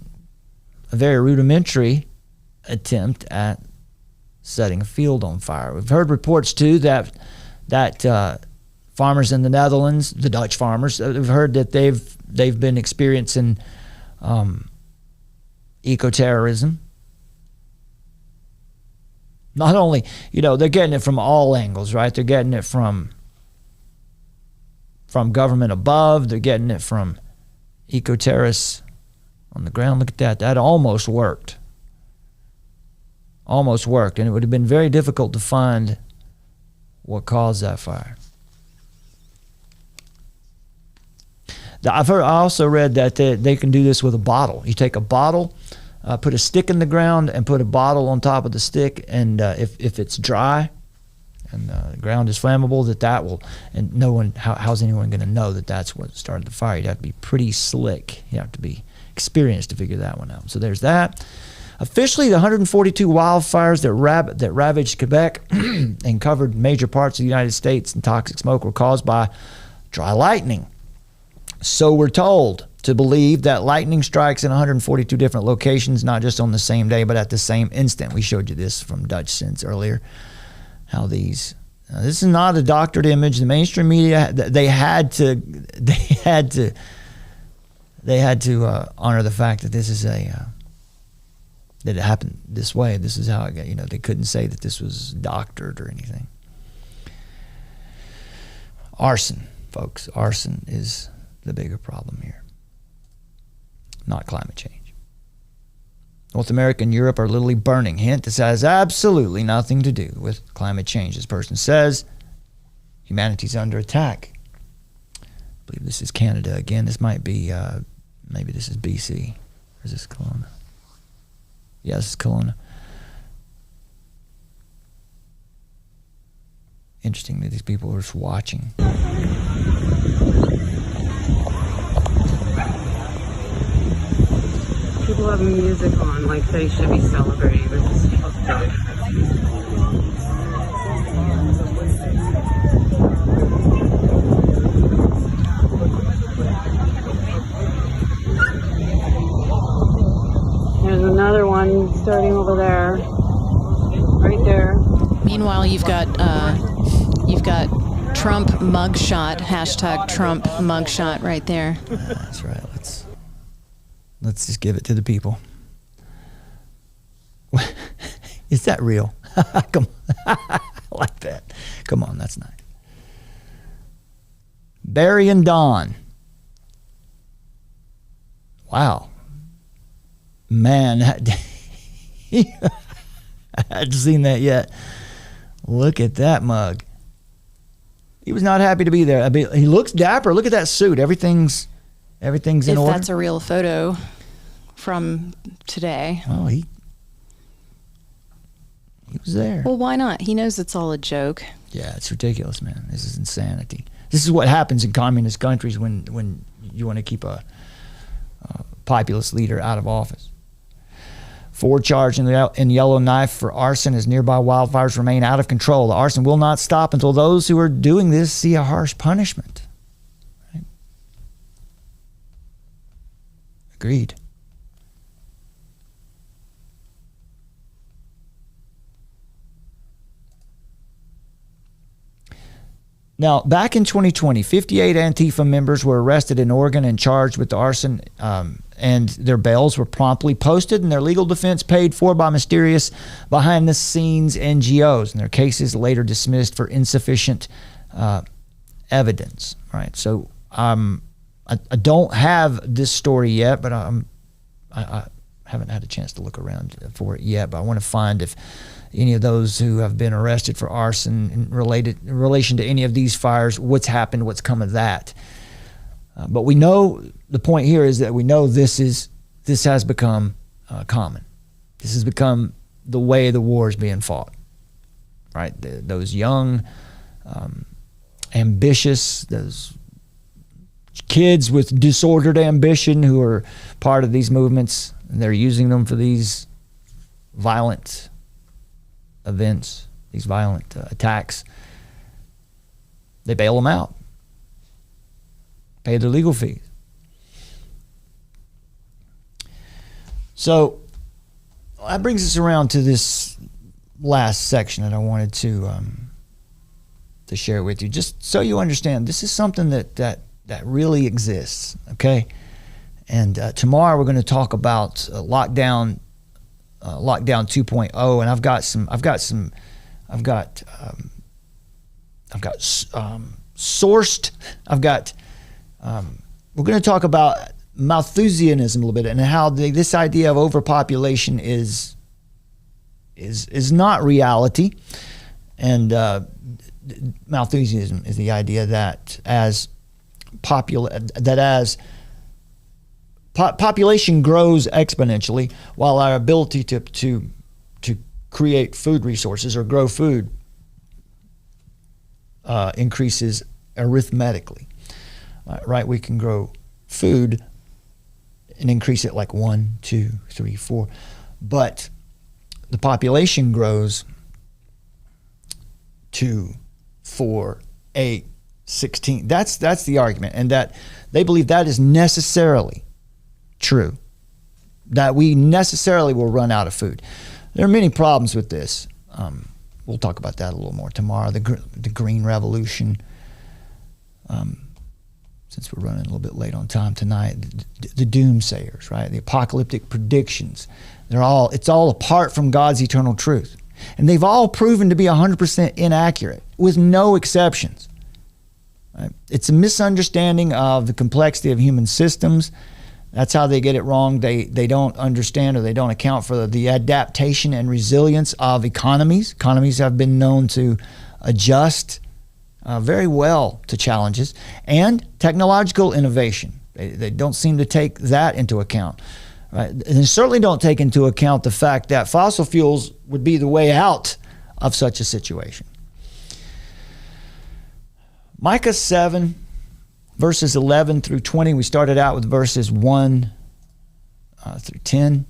a very rudimentary attempt at setting a field on fire. We've heard reports too that farmers in the Netherlands, the Dutch farmers, we've heard that they've been experiencing eco-terrorism. Not only, you know, they're getting it from all angles, right? They're getting it from government above. They're getting it from eco-terrorists on the ground. Look at that. That almost worked. Almost worked. And it would have been very difficult to find what caused that fire. I also read that they can do this with a bottle. You take a bottle, put a stick in the ground, and put a bottle on top of the stick, and if it's dry and the ground is flammable, that will, and no one, how's anyone going to know that that's what started the fire? You'd have to be pretty slick. You have to be experienced to figure that one out. So there's that. Officially, the 142 wildfires that ravaged Quebec and covered major parts of the United States and toxic smoke were caused by dry lightning. So we're told to believe that lightning strikes in 142 different locations, not just on the same day, but at the same instant. We showed you this from Dutch Sense earlier. How this is not a doctored image. The mainstream media, they had to honor the fact that this is that it happened this way. This is how it got. You know, they couldn't say that this was doctored or anything. Arson, folks. Arson is the bigger problem here, not climate change. North America and Europe are literally burning. Hint, this has absolutely nothing to do with climate change. This person says humanity's under attack. I believe this is Canada again. This might be, maybe this is BC. Or is this Kelowna? Yeah, this is Kelowna. Interesting that these people are just watching. People have music on like they should be celebrating. This is fucked up. There's another one starting over there. Right there. Meanwhile, you've got Trump mugshot, hashtag Trump mugshot right there. That's right. Let's just give it to the people. Is that real? Come on. I like that. Come on, that's nice. Barry and Don. Wow. Man, I hadn't seen that yet. Look at that mug. He was not happy to be there. I mean, he looks dapper. Look at that suit. Everything's in order. If that's a real photo from today. Oh, he was there. Well, why not? He knows it's all a joke. Yeah, it's ridiculous, man. This is insanity. This is what happens in communist countries when you want to keep a populist leader out of office. Ford charged in Yellowknife for arson as nearby wildfires remain out of control. The arson will not stop until those who are doing this see a harsh punishment. Right? Agreed. Now, back in 2020, 58 Antifa members were arrested in Oregon and charged with arson, and their bails were promptly posted and their legal defense paid for by mysterious behind-the-scenes NGOs, and their cases later dismissed for insufficient evidence. Right. So I don't have this story yet, but I haven't had a chance to look around for it yet. But I want to find if any of those who have been arrested for arson in relation to any of these fires, what's happened, what's come of that. But we know, the point here is that we know this has become common. This has become the way the war is being fought. Right? Those young, ambitious, those kids with disordered ambition who are part of these movements, and they're using them for these violent events, these violent attacks. They bail them out, pay their legal fees. So that brings us around to this last section that I wanted to share with you, just so you understand this is something that really exists. Okay, and tomorrow we're going to talk about lockdown 2.0, and I've we're going to talk about Malthusianism a little bit, and how this idea of overpopulation is not reality. And Malthusianism is the idea that as population grows exponentially, while our ability to create food resources or grow food increases arithmetically. Right? We can grow food and increase it like 1, 2, 3, 4, but the population grows 2, 4, 8, 16. That's the argument, and that they believe that is necessarily true, that we necessarily will run out of food. There are many problems with this. We'll talk about that a little more tomorrow. The Green Revolution. Since we're running a little bit late on time tonight, the doomsayers, right? The apocalyptic predictions. It's all apart from God's eternal truth. And they've all proven to be 100% inaccurate, with no exceptions. Right? It's a misunderstanding of the complexity of human systems. That's how they get it wrong. They don't understand, or they don't account for the adaptation and resilience of economies. Economies have been known to adjust very well to challenges, and technological innovation. They don't seem to take that into account. Right? And they certainly don't take into account the fact that fossil fuels would be the way out of such a situation. Micah 7, verses 11 through 20. We started out with verses 1 through 10.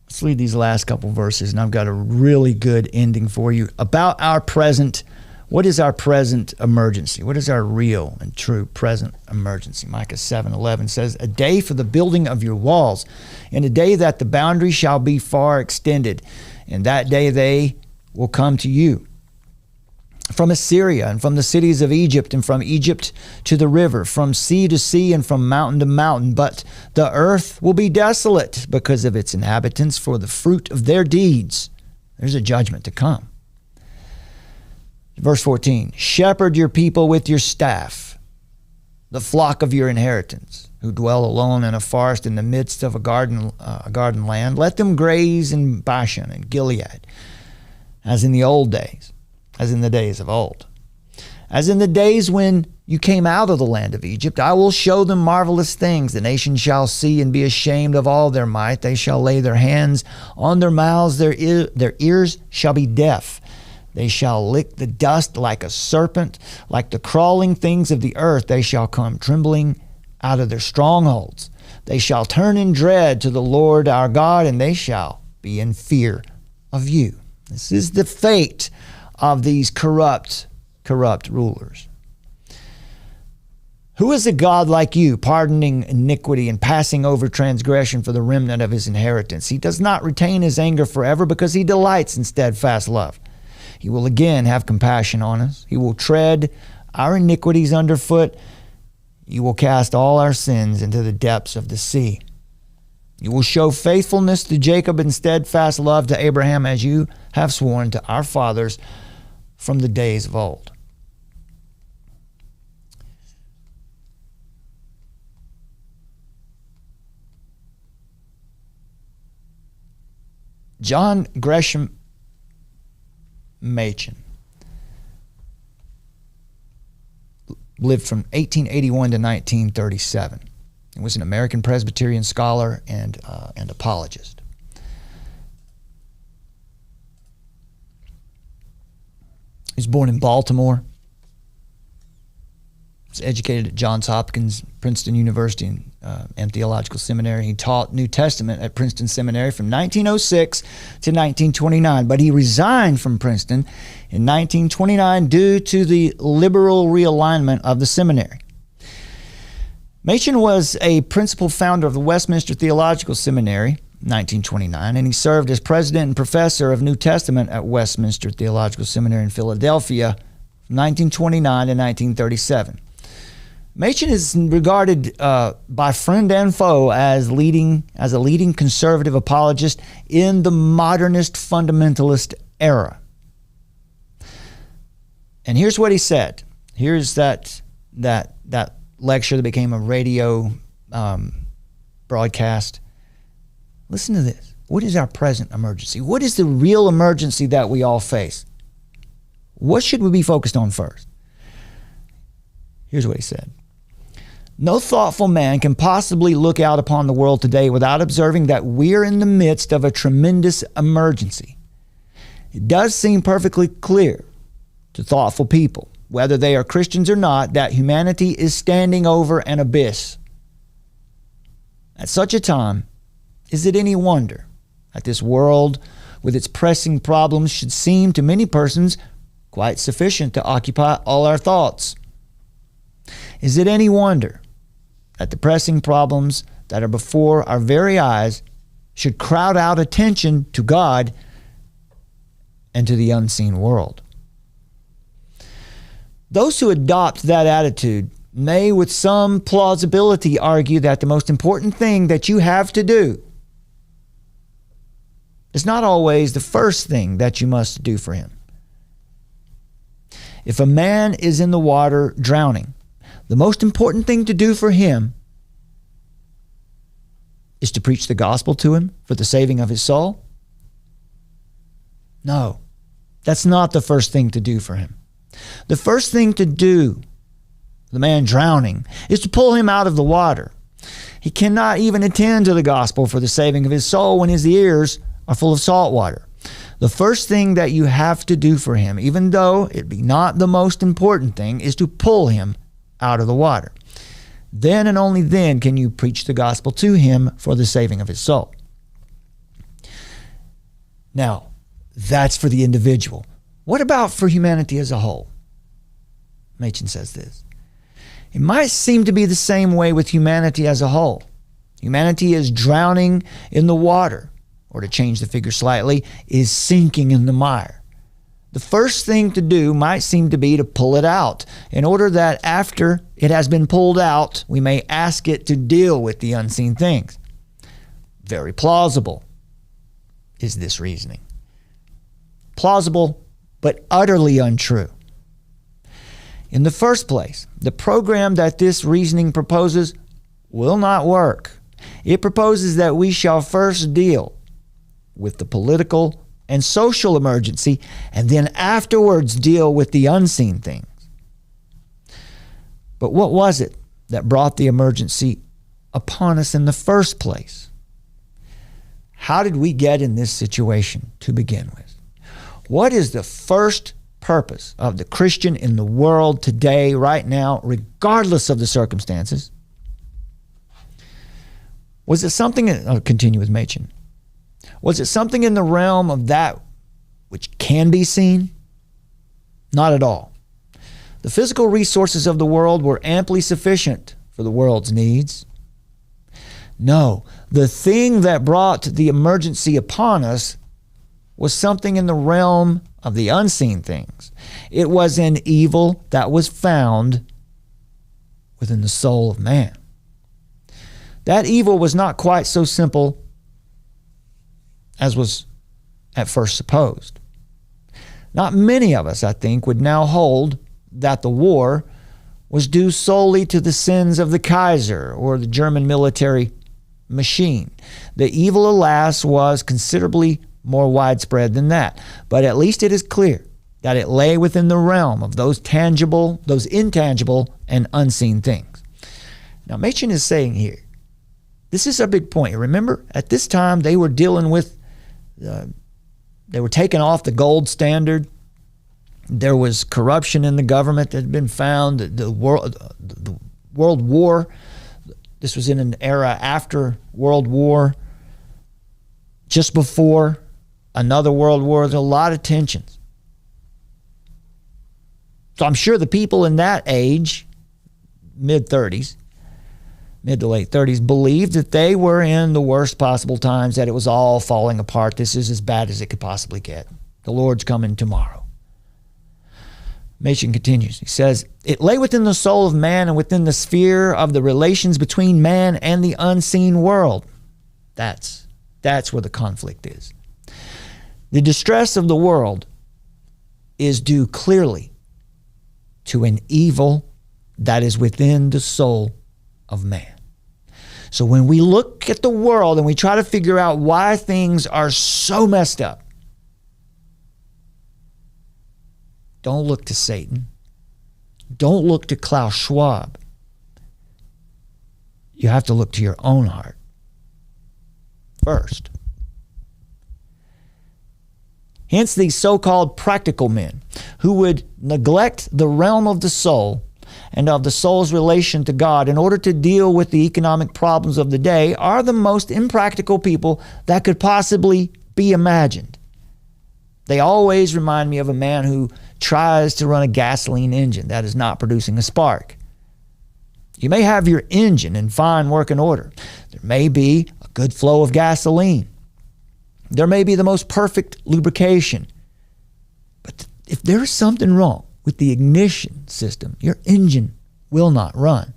Let's read these last couple verses, and I've got a really good ending for you about our present. What is our present emergency? What is our real and true present emergency? Micah 7:11 says, "A day for the building of your walls, and a day that the boundary shall be far extended. And that day they will come to you from Assyria, and from the cities of Egypt, and from Egypt to the river, from sea to sea, and from mountain to mountain. But the earth will be desolate because of its inhabitants, for the fruit of their deeds." There's a judgment to come. Verse 14, "Shepherd your people with your staff, the flock of your inheritance, who dwell alone in a forest in the midst of a garden land. Let them graze in Bashan and Gilead, as in the old days, as in the days of old. As in the days when you came out of the land of Egypt, I will show them marvelous things. The nations shall see and be ashamed of all their might. They shall lay their hands on their mouths, their ears shall be deaf. They shall lick the dust like a serpent, like the crawling things of the earth. They shall come trembling out of their strongholds. They shall turn in dread to the Lord our God, and they shall be in fear of you." This is the fate of these corrupt rulers. "Who is a God like you, pardoning iniquity and passing over transgression for the remnant of his inheritance? He does not retain his anger forever, because he delights in steadfast love. He will again have compassion on us. He will tread our iniquities underfoot. You will cast all our sins into the depths of the sea. You will show faithfulness to Jacob and steadfast love to Abraham, as you have sworn to our fathers from the days of old. John Gresham Machen lived from 1881 to 1937. He was an American Presbyterian scholar and apologist. He was born in Baltimore. He was educated at Johns Hopkins, Princeton University, and Theological Seminary. He taught New Testament at Princeton Seminary from 1906 to 1929, but he resigned from Princeton in 1929 due to the liberal realignment of the seminary. Machen was a principal founder of the Westminster Theological Seminary, 1929, and he served as president and professor of New Testament at Westminster Theological Seminary in Philadelphia from 1929 to 1937. Machen is regarded by friend and foe as a leading conservative apologist in the modernist fundamentalist era. And here's what he said. Here's that lecture that became a radio broadcast. Listen to this. What is our present emergency? What is the real emergency that we all face? What should we be focused on first? Here's what he said. No thoughtful man can possibly look out upon the world today without observing that we're in the midst of a tremendous emergency. It does seem perfectly clear to thoughtful people, whether they are Christians or not, that humanity is standing over an abyss. At such a time, is it any wonder that this world with its pressing problems should seem to many persons quite sufficient to occupy all our thoughts? Is it any wonder that the pressing problems that are before our very eyes should crowd out attention to God and to the unseen world? Those who adopt that attitude may with some plausibility argue that the most important thing that you have to do is not always the first thing that you must do for him. If a man is in the water drowning, the most important thing to do for him is to preach the gospel to him for the saving of his soul? No, that's not the first thing to do for him. The first thing to do for the man drowning is to pull him out of the water. He cannot even attend to the gospel for the saving of his soul when his ears are full of salt water. The first thing that you have to do for him, even though it be not the most important thing, is to pull him out of the water. Then and only then can you preach the gospel to him for the saving of his soul. Now, that's for the individual. What about for humanity as a whole? Machen says this. It might seem to be the same way with humanity as a whole. Humanity is drowning in the water, or to change the figure slightly, is sinking in the mire. The first thing to do might seem to be to pull it out, in order that after it has been pulled out, we may ask it to deal with the unseen things. Very plausible is this reasoning. Plausible, but utterly untrue. In the first place, the program that this reasoning proposes will not work. It proposes that we shall first deal with the political and social emergency, and then afterwards deal with the unseen things. But what was it that brought the emergency upon us in the first place? How did we get in this situation to begin with? What is the first purpose of the Christian in the world today, right now, regardless of the circumstances? Was it something, I'll continue with Machen. Was it something in the realm of that which can be seen? Not at all. The physical resources of the world were amply sufficient for the world's needs. No, the thing that brought the emergency upon us was something in the realm of the unseen things. It was an evil that was found within the soul of man. That evil was not quite so simple as was at first supposed. Not many of us, I think, would now hold that the war was due solely to the sins of the Kaiser or the German military machine. The evil, alas, was considerably more widespread than that. But at least it is clear that it lay within the realm of those tangible, those intangible, and unseen things. Now, Machen is saying here, this is a big point. Remember, at this time, they were dealing with, they were taking off the gold standard. There was corruption in the government that had been found. The World War, this was in an era after World War, just before another World War. There's a lot of tensions. So I'm sure the people in that age, mid to late 30s, believed that they were in the worst possible times, that it was all falling apart. This is as bad as it could possibly get. The Lord's coming tomorrow. Machen continues. He says, it lay within the soul of man and within the sphere of the relations between man and the unseen world. That's where the conflict is. The distress of the world is due clearly to an evil that is within the soul of man. So when we look at the world and we try to figure out why things are so messed up, don't look to Satan. Don't look to Klaus Schwab. You have to look to your own heart first. Hence these so-called practical men who would neglect the realm of the soul and of the soul's relation to God in order to deal with the economic problems of the day are the most impractical people that could possibly be imagined. They always remind me of a man who tries to run a gasoline engine that is not producing a spark. You may have your engine in fine working order. There may be a good flow of gasoline. There may be the most perfect lubrication. But if there is something wrong with the ignition system, your engine will not run.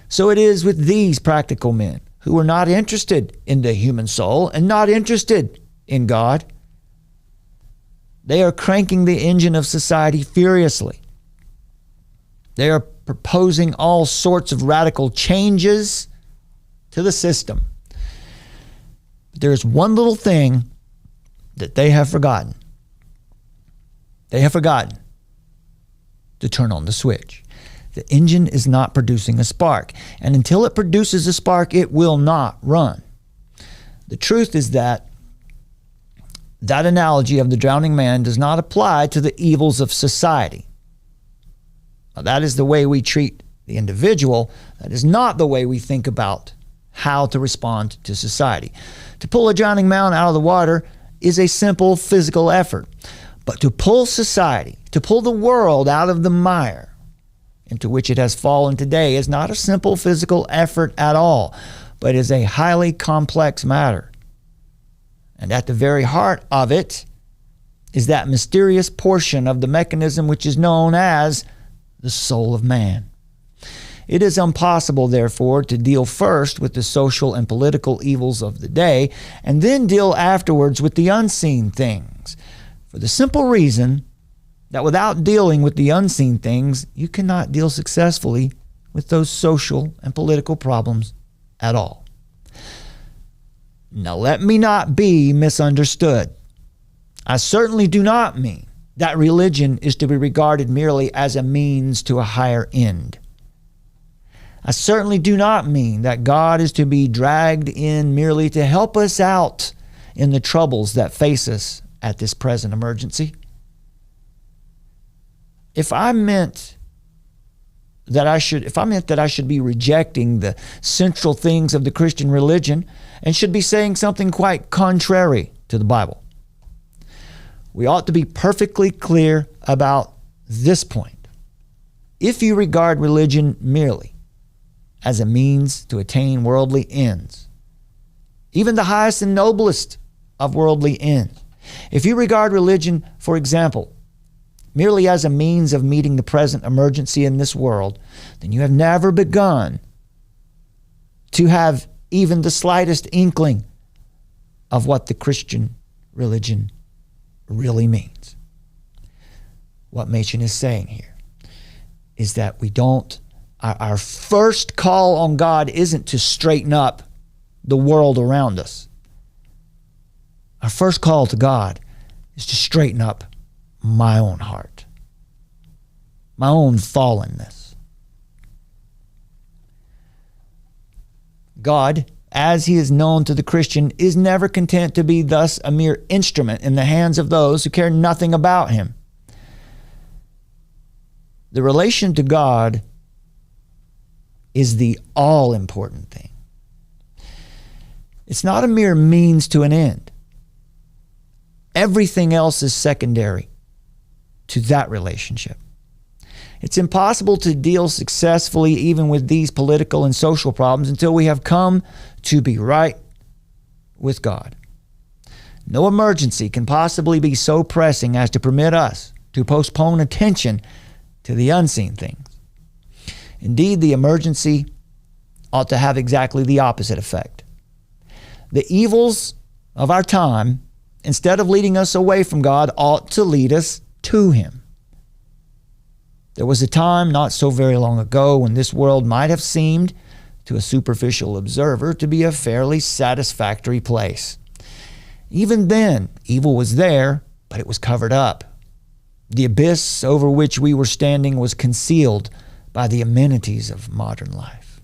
So it is with these practical men who are not interested in the human soul and not interested in God. They are cranking the engine of society furiously. They are proposing all sorts of radical changes to the system. But there's one little thing that they have forgotten. They have forgotten to turn on the switch. The engine is not producing a spark, and until it produces a spark, it will not run. The truth is that analogy of the drowning man does not apply to the evils of society. Now, that is the way we treat the individual. That is not the way we think about how to respond to society. To pull a drowning man out of the water is a simple physical effort. But to pull society, to pull the world out of the mire into which it has fallen today is not a simple physical effort at all, but is a highly complex matter. And at the very heart of it is that mysterious portion of the mechanism which is known as the soul of man. It is impossible, therefore, to deal first with the social and political evils of the day and then deal afterwards with the unseen things, for the simple reason that without dealing with the unseen things, you cannot deal successfully with those social and political problems at all. Now, let me not be misunderstood. I certainly do not mean that religion is to be regarded merely as a means to a higher end. I certainly do not mean that God is to be dragged in merely to help us out in the troubles that face us at this present emergency. If I meant that I should be rejecting the central things of the Christian religion and should be saying something quite contrary to the Bible, we ought to be perfectly clear about this point. If you regard religion merely as a means to attain worldly ends, even the highest and noblest of worldly ends, If you regard religion, for example, merely as a means of meeting the present emergency in this world, then you have never begun to have even the slightest inkling of what the Christian religion really means. What Machen is saying here is that our first call on God isn't to straighten up the world around us. Our first call to God is to straighten up my own heart, my own fallenness. God, as he is known to the Christian, is never content to be thus a mere instrument in the hands of those who care nothing about him. The relation to God is the all-important thing. It's not a mere means to an end. Everything else is secondary to that relationship. It's impossible to deal successfully even with these political and social problems until we have come to be right with God. No emergency can possibly be so pressing as to permit us to postpone attention to the unseen things. Indeed, the emergency ought to have exactly the opposite effect. The evils of our time, instead of leading us away from God, ought to lead us to him. There was a time not so very long ago when this world might have seemed to a superficial observer to be a fairly satisfactory place. Even then, evil was there, but it was covered up. The abyss over which we were standing was concealed by the amenities of modern life.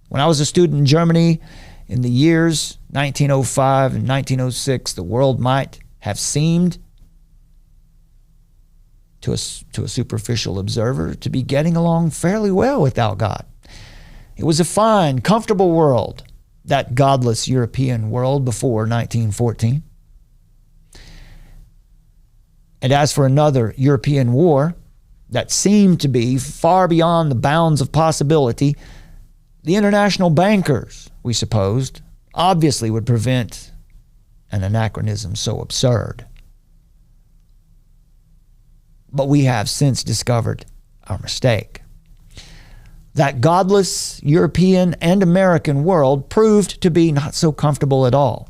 When I was a student in Germany in the years 1905 and 1906, the world might have seemed to a superficial observer to be getting along fairly well without God. It was a fine, comfortable world, that godless European world before 1914. And as for another European war that seemed to be far beyond the bounds of possibility, the international bankers, we supposed, obviously would prevent an anachronism so absurd. But we have since discovered our mistake. That godless European and American world proved to be not so comfortable at all.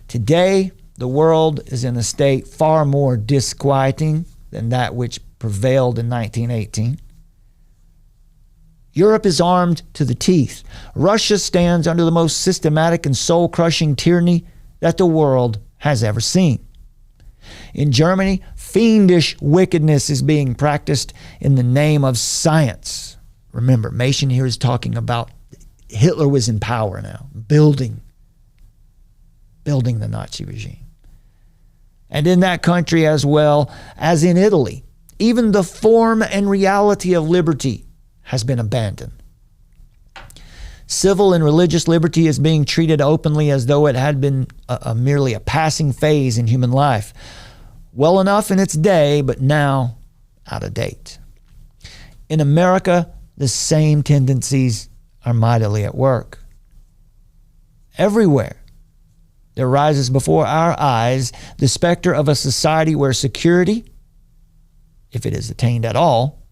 Today, the world is in a state far more disquieting than that which prevailed in 1918. Europe is armed to the teeth. Russia stands under the most systematic and soul-crushing tyranny that the world has ever seen. In Germany, fiendish wickedness is being practiced in the name of science. Remember, Machen here is talking about Hitler was in power now, building the Nazi regime. And in that country as well as in Italy, even the form and reality of liberty has been abandoned. Civil and religious liberty is being treated openly as though it had been merely a passing phase in human life. Well enough in its day, but now out of date. In America, the same tendencies are mightily at work. Everywhere there rises before our eyes the specter of a society where security, if it is attained at all,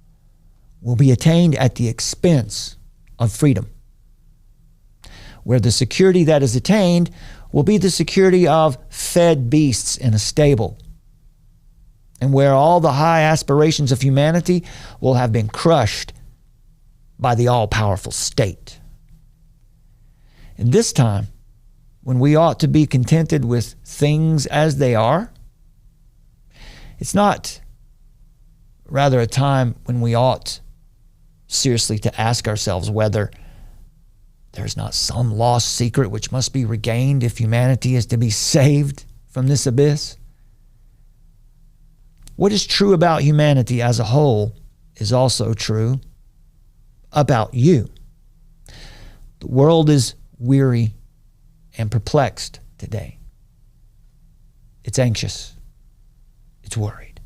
will be attained at the expense of freedom. Where the security that is attained will be the security of fed beasts in a stable, and where all the high aspirations of humanity will have been crushed by the all-powerful state. And this time, when we ought to be contented with things as they are, it's not rather a time when we ought seriously to ask ourselves whether there's not some lost secret which must be regained if humanity is to be saved from this abyss. What is true about humanity as a whole is also true about you. The world is weary and perplexed today. It's anxious. It's worried.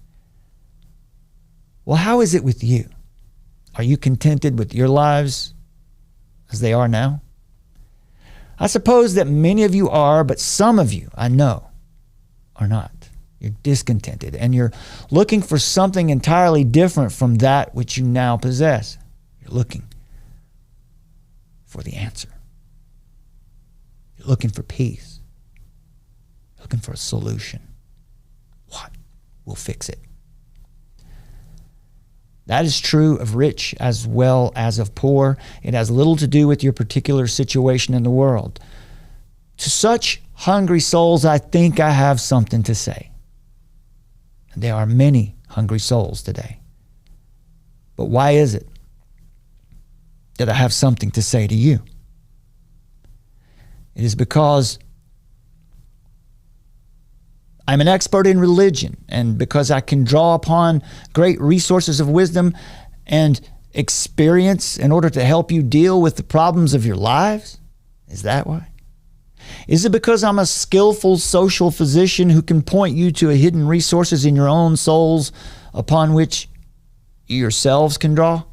Well, how is it with you? Are you contented with your lives as they are now? I suppose that many of you are, but some of you, I know, are not. You're discontented, and you're looking for something entirely different from that which you now possess. You're looking for the answer. You're looking for peace. You're looking for a solution. What will fix it? That is true of rich as well as of poor. It has little to do with your particular situation in the world. To such hungry souls, I think I have something to say. And there are many hungry souls today. But why is it that I have something to say to you? It is because I'm an expert in religion, and because I can draw upon great resources of wisdom and experience in order to help you deal with the problems of your lives? Is that why? Is it because I'm a skillful social physician who can point you to hidden resources in your own souls upon which you yourselves can draw?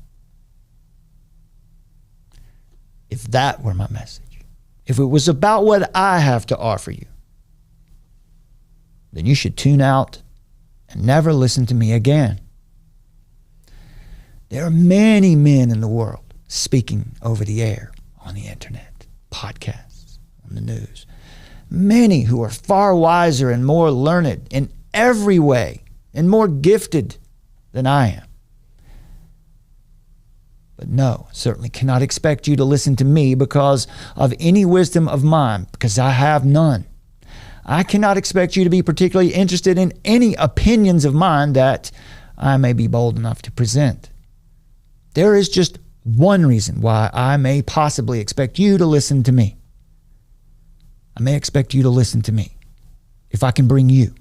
If that were my message, if it was about what I have to offer you, then you should tune out and never listen to me again. There are many men in the world speaking over the air, on the internet, podcasts, on the news. Many who are far wiser and more learned in every way and more gifted than I am. But no, certainly cannot expect you to listen to me because of any wisdom of mine, because I have none. I cannot expect you to be particularly interested in any opinions of mine that I may be bold enough to present. There is just one reason why I may possibly expect you to listen to me. I may expect you to listen to me if I can bring you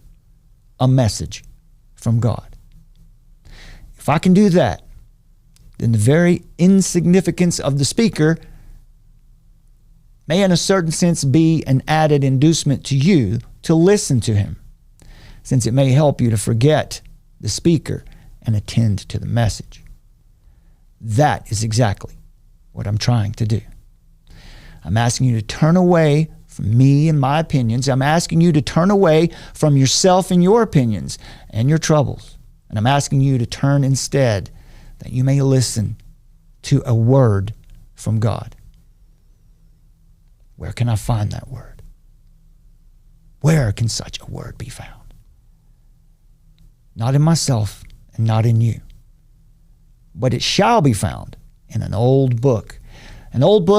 a message from God. If I can do that, then the very insignificance of the speaker may in a certain sense be an added inducement to you to listen to him, since it may help you to forget the speaker and attend to the message. That is exactly what I'm trying to do. I'm asking you to turn away from me and my opinions. I'm asking you to turn away from yourself and your opinions and your troubles. And I'm asking you to turn instead that you may listen to a word from God. Where can I find that word? Where can such a word be found? Not in myself and not in you. But it shall be found in an old book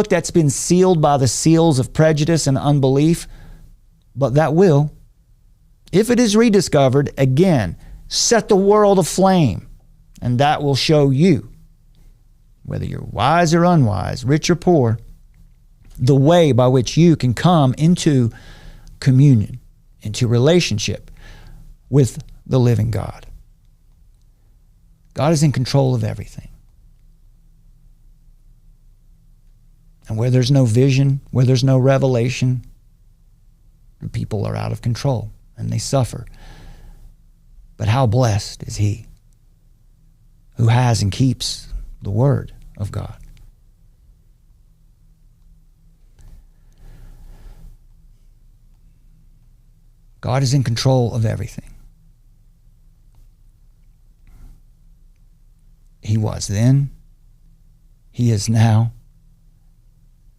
that's been sealed by the seals of prejudice and unbelief, but that will, if it is rediscovered, again, set the world aflame, and that will show you, whether you're wise or unwise, rich or poor, the way by which you can come into communion, into relationship with the living God. God is in control of everything. And where there's no vision, where there's no revelation, the people are out of control and they suffer. But how blessed is he who has and keeps the word of God. God is in control of everything. He was then, he is now,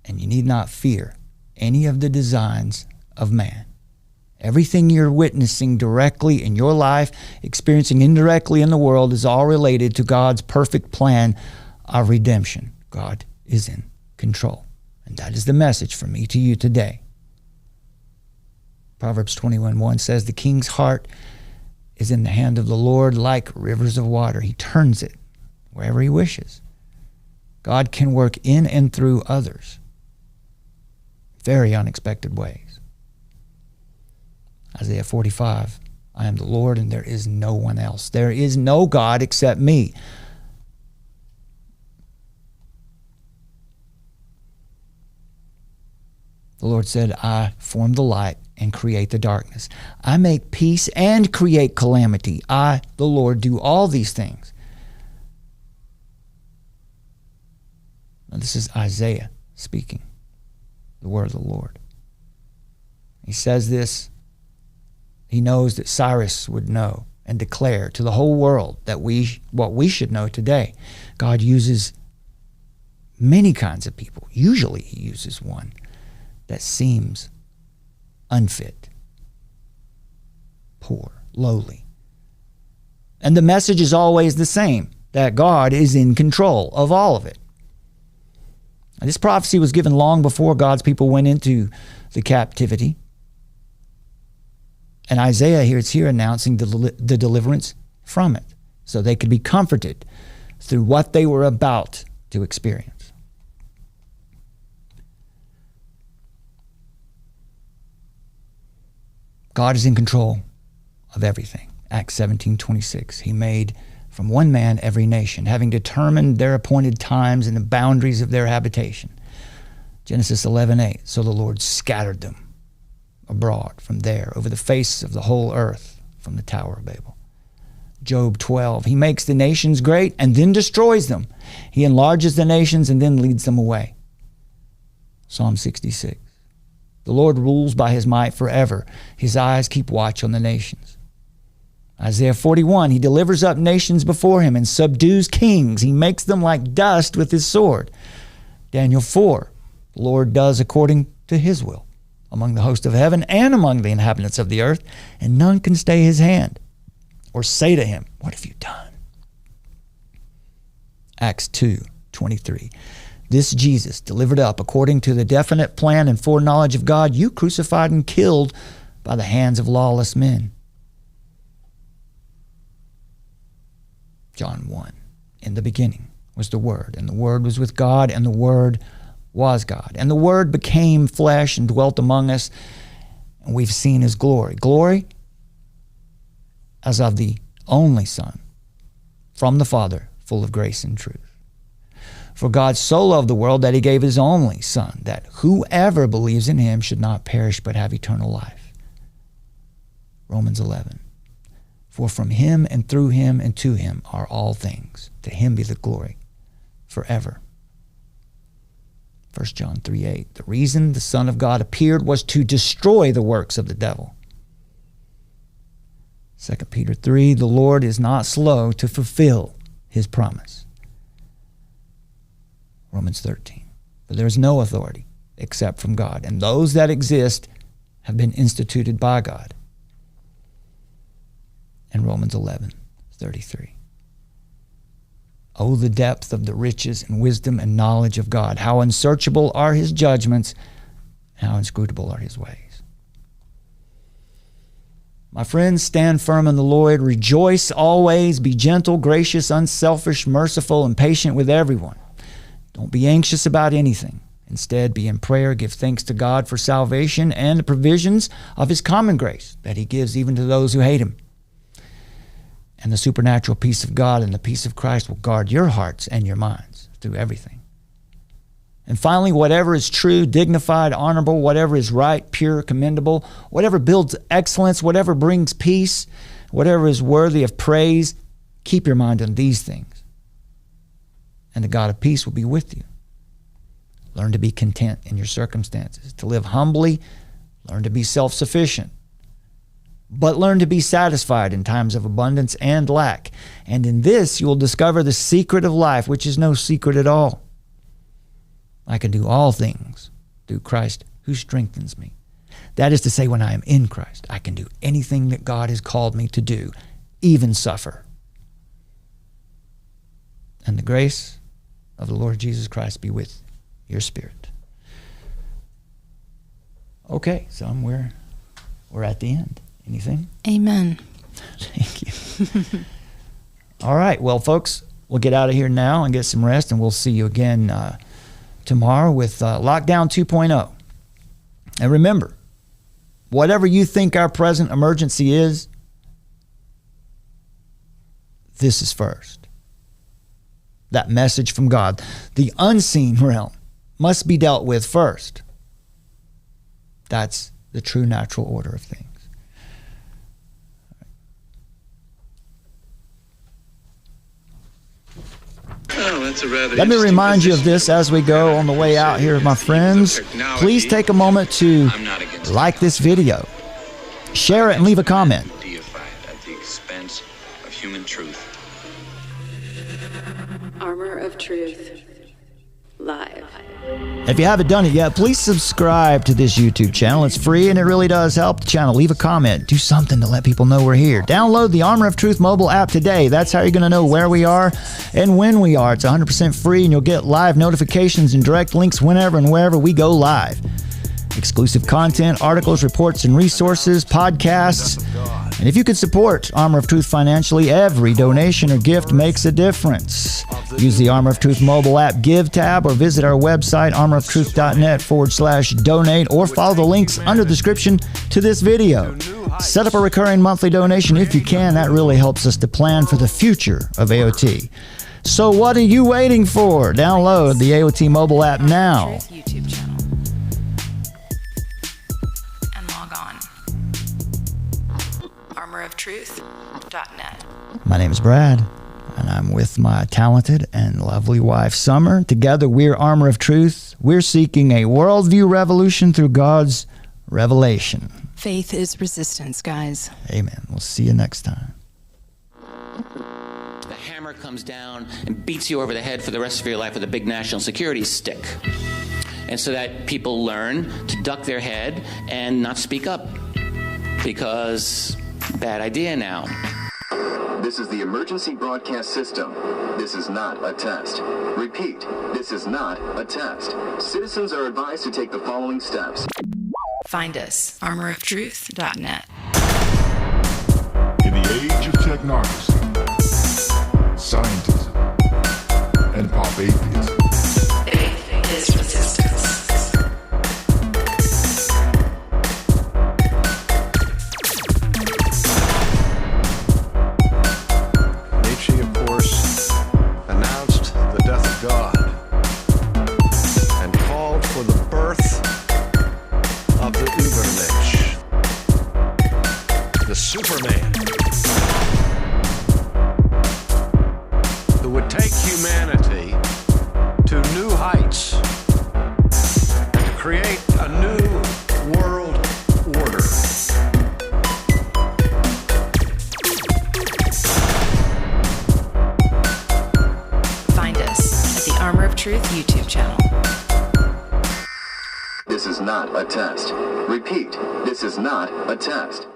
and you need not fear any of the designs of man. Everything you're witnessing directly in your life, experiencing indirectly in the world, is all related to God's perfect plan of redemption. God is in control. And that is the message from me to you today. Proverbs 21:1 says, "The king's heart is in the hand of the Lord like rivers of water. He turns it wherever he wishes." God can work in and through others very unexpected ways. Isaiah 45, "I am the Lord and there is no one else. There is no God except me." The Lord said, "I form the light and create the darkness. I make peace and create calamity. I, the Lord, do all these things." Now, this is Isaiah speaking the word of the Lord. He says this He knows that Cyrus would know and declare to the whole world that what we should know today. God uses many kinds of people. Usually he uses one that seems unfit, poor, lowly. And the message is always the same, that God is in control of all of it. And this prophecy was given long before God's people went into the captivity. And Isaiah here is announcing the deliverance from it, so they could be comforted through what they were about to experience. God is in control of everything. Acts 17:26. He made from one man every nation, having determined their appointed times and the boundaries of their habitation. Genesis 11:8. So the Lord scattered them abroad from there over the face of the whole earth from the Tower of Babel. Job 12. He makes the nations great and then destroys them. He enlarges the nations and then leads them away. Psalm 66. The Lord rules by his might forever. His eyes keep watch on the nations. Isaiah 41, he delivers up nations before him and subdues kings. He makes them like dust with his sword. Daniel 4, the Lord does according to his will among the host of heaven and among the inhabitants of the earth, and none can stay his hand or say to him, what have you done? Acts 2:23. This Jesus, delivered up according to the definite plan and foreknowledge of God, you crucified and killed by the hands of lawless men. John 1. In the beginning was the Word, and the Word was with God, and the Word was God. And the Word became flesh and dwelt among us, and we've seen his glory. Glory as of the only Son from the Father, full of grace and truth. For God so loved the world that he gave his only Son, that whoever believes in him should not perish but have eternal life. Romans 11. For from him and through him and to him are all things. To him be the glory forever. 1 John 3:8. The reason the Son of God appeared was to destroy the works of the devil. 2 Peter 3. The Lord is not slow to fulfill his promise. Romans 13. For there is no authority except from God, and those that exist have been instituted by God. And Romans 11:33. Oh, the depth of the riches and wisdom and knowledge of God. How unsearchable are his judgments, how inscrutable are his ways. My friends, stand firm in the Lord. Rejoice always. Be gentle, gracious, unselfish, merciful, and patient with everyone. Don't be anxious about anything. Instead, be in prayer. Give thanks to God for salvation and the provisions of his common grace that he gives even to those who hate him. And the supernatural peace of God and the peace of Christ will guard your hearts and your minds through everything. And finally, whatever is true, dignified, honorable, whatever is right, pure, commendable, whatever builds excellence, whatever brings peace, whatever is worthy of praise, keep your mind on these things. And the God of peace will be with you. Learn to be content in your circumstances, to live humbly, learn to be self-sufficient. But learn to be satisfied in times of abundance and lack. And in this you will discover the secret of life, which is no secret at all. I can do all things through Christ who strengthens me. That is to say, when I am in Christ, I can do anything that God has called me to do, even suffer. And the grace of the Lord Jesus Christ be with your spirit. Okay, so we're at the end. Anything? Amen. Thank you. All right. Well, folks, we'll get out of here now and get some rest, and we'll see you again tomorrow with Lockdown 2.0. And remember, whatever you think our present emergency is, this is first. That message from God, the unseen realm, must be dealt with first. That's the true natural order of things. Let me remind you of this as we go on the way out here, my friends. Please take a moment to like this video Share it and leave a comment. Deified at the expense of human truth. Armor of Truth. Live. If you haven't done it yet, please subscribe to this YouTube channel. It's free and it really does help the channel. Leave a comment. Do something to let people know we're here. Download the Armor of Truth mobile app today. That's how you're going to know where we are and when we are. It's 100% free and you'll get live notifications and direct links whenever and wherever we go live. Exclusive content, articles, reports, and resources, podcasts. And if you could support Armor of Truth financially, every donation or gift makes a difference. Use the Armor of Truth mobile app Give tab or visit our website, armoroftruth.net/donate, or follow the links under the description to this video. Set up a recurring monthly donation if you can. That really helps us to plan for the future of AOT. So what are you waiting for? Download the AOT mobile app now. YouTube channel. Log on. armoroftruth.net. My name is Brad, and I'm with my talented and lovely wife, Summer. Together, we're Armor of Truth. We're seeking a worldview revolution through God's revelation. Faith is resistance, guys. Amen. We'll see you next time. The hammer comes down and beats you over the head for the rest of your life with a big national security stick. And so that people learn to duck their head and not speak up. Because bad idea now. This is the emergency broadcast system. This is not a test. Repeat, this is not a test. Citizens are advised to take the following steps. Find us, armoroftruth.net. In the age of technocracy, scientism, and pop atheism, faith is resistance. Superman, who would take humanity to new heights, to create a new world order. Find us at the Armor of Truth YouTube channel. This is not a test. Repeat, this is not a test.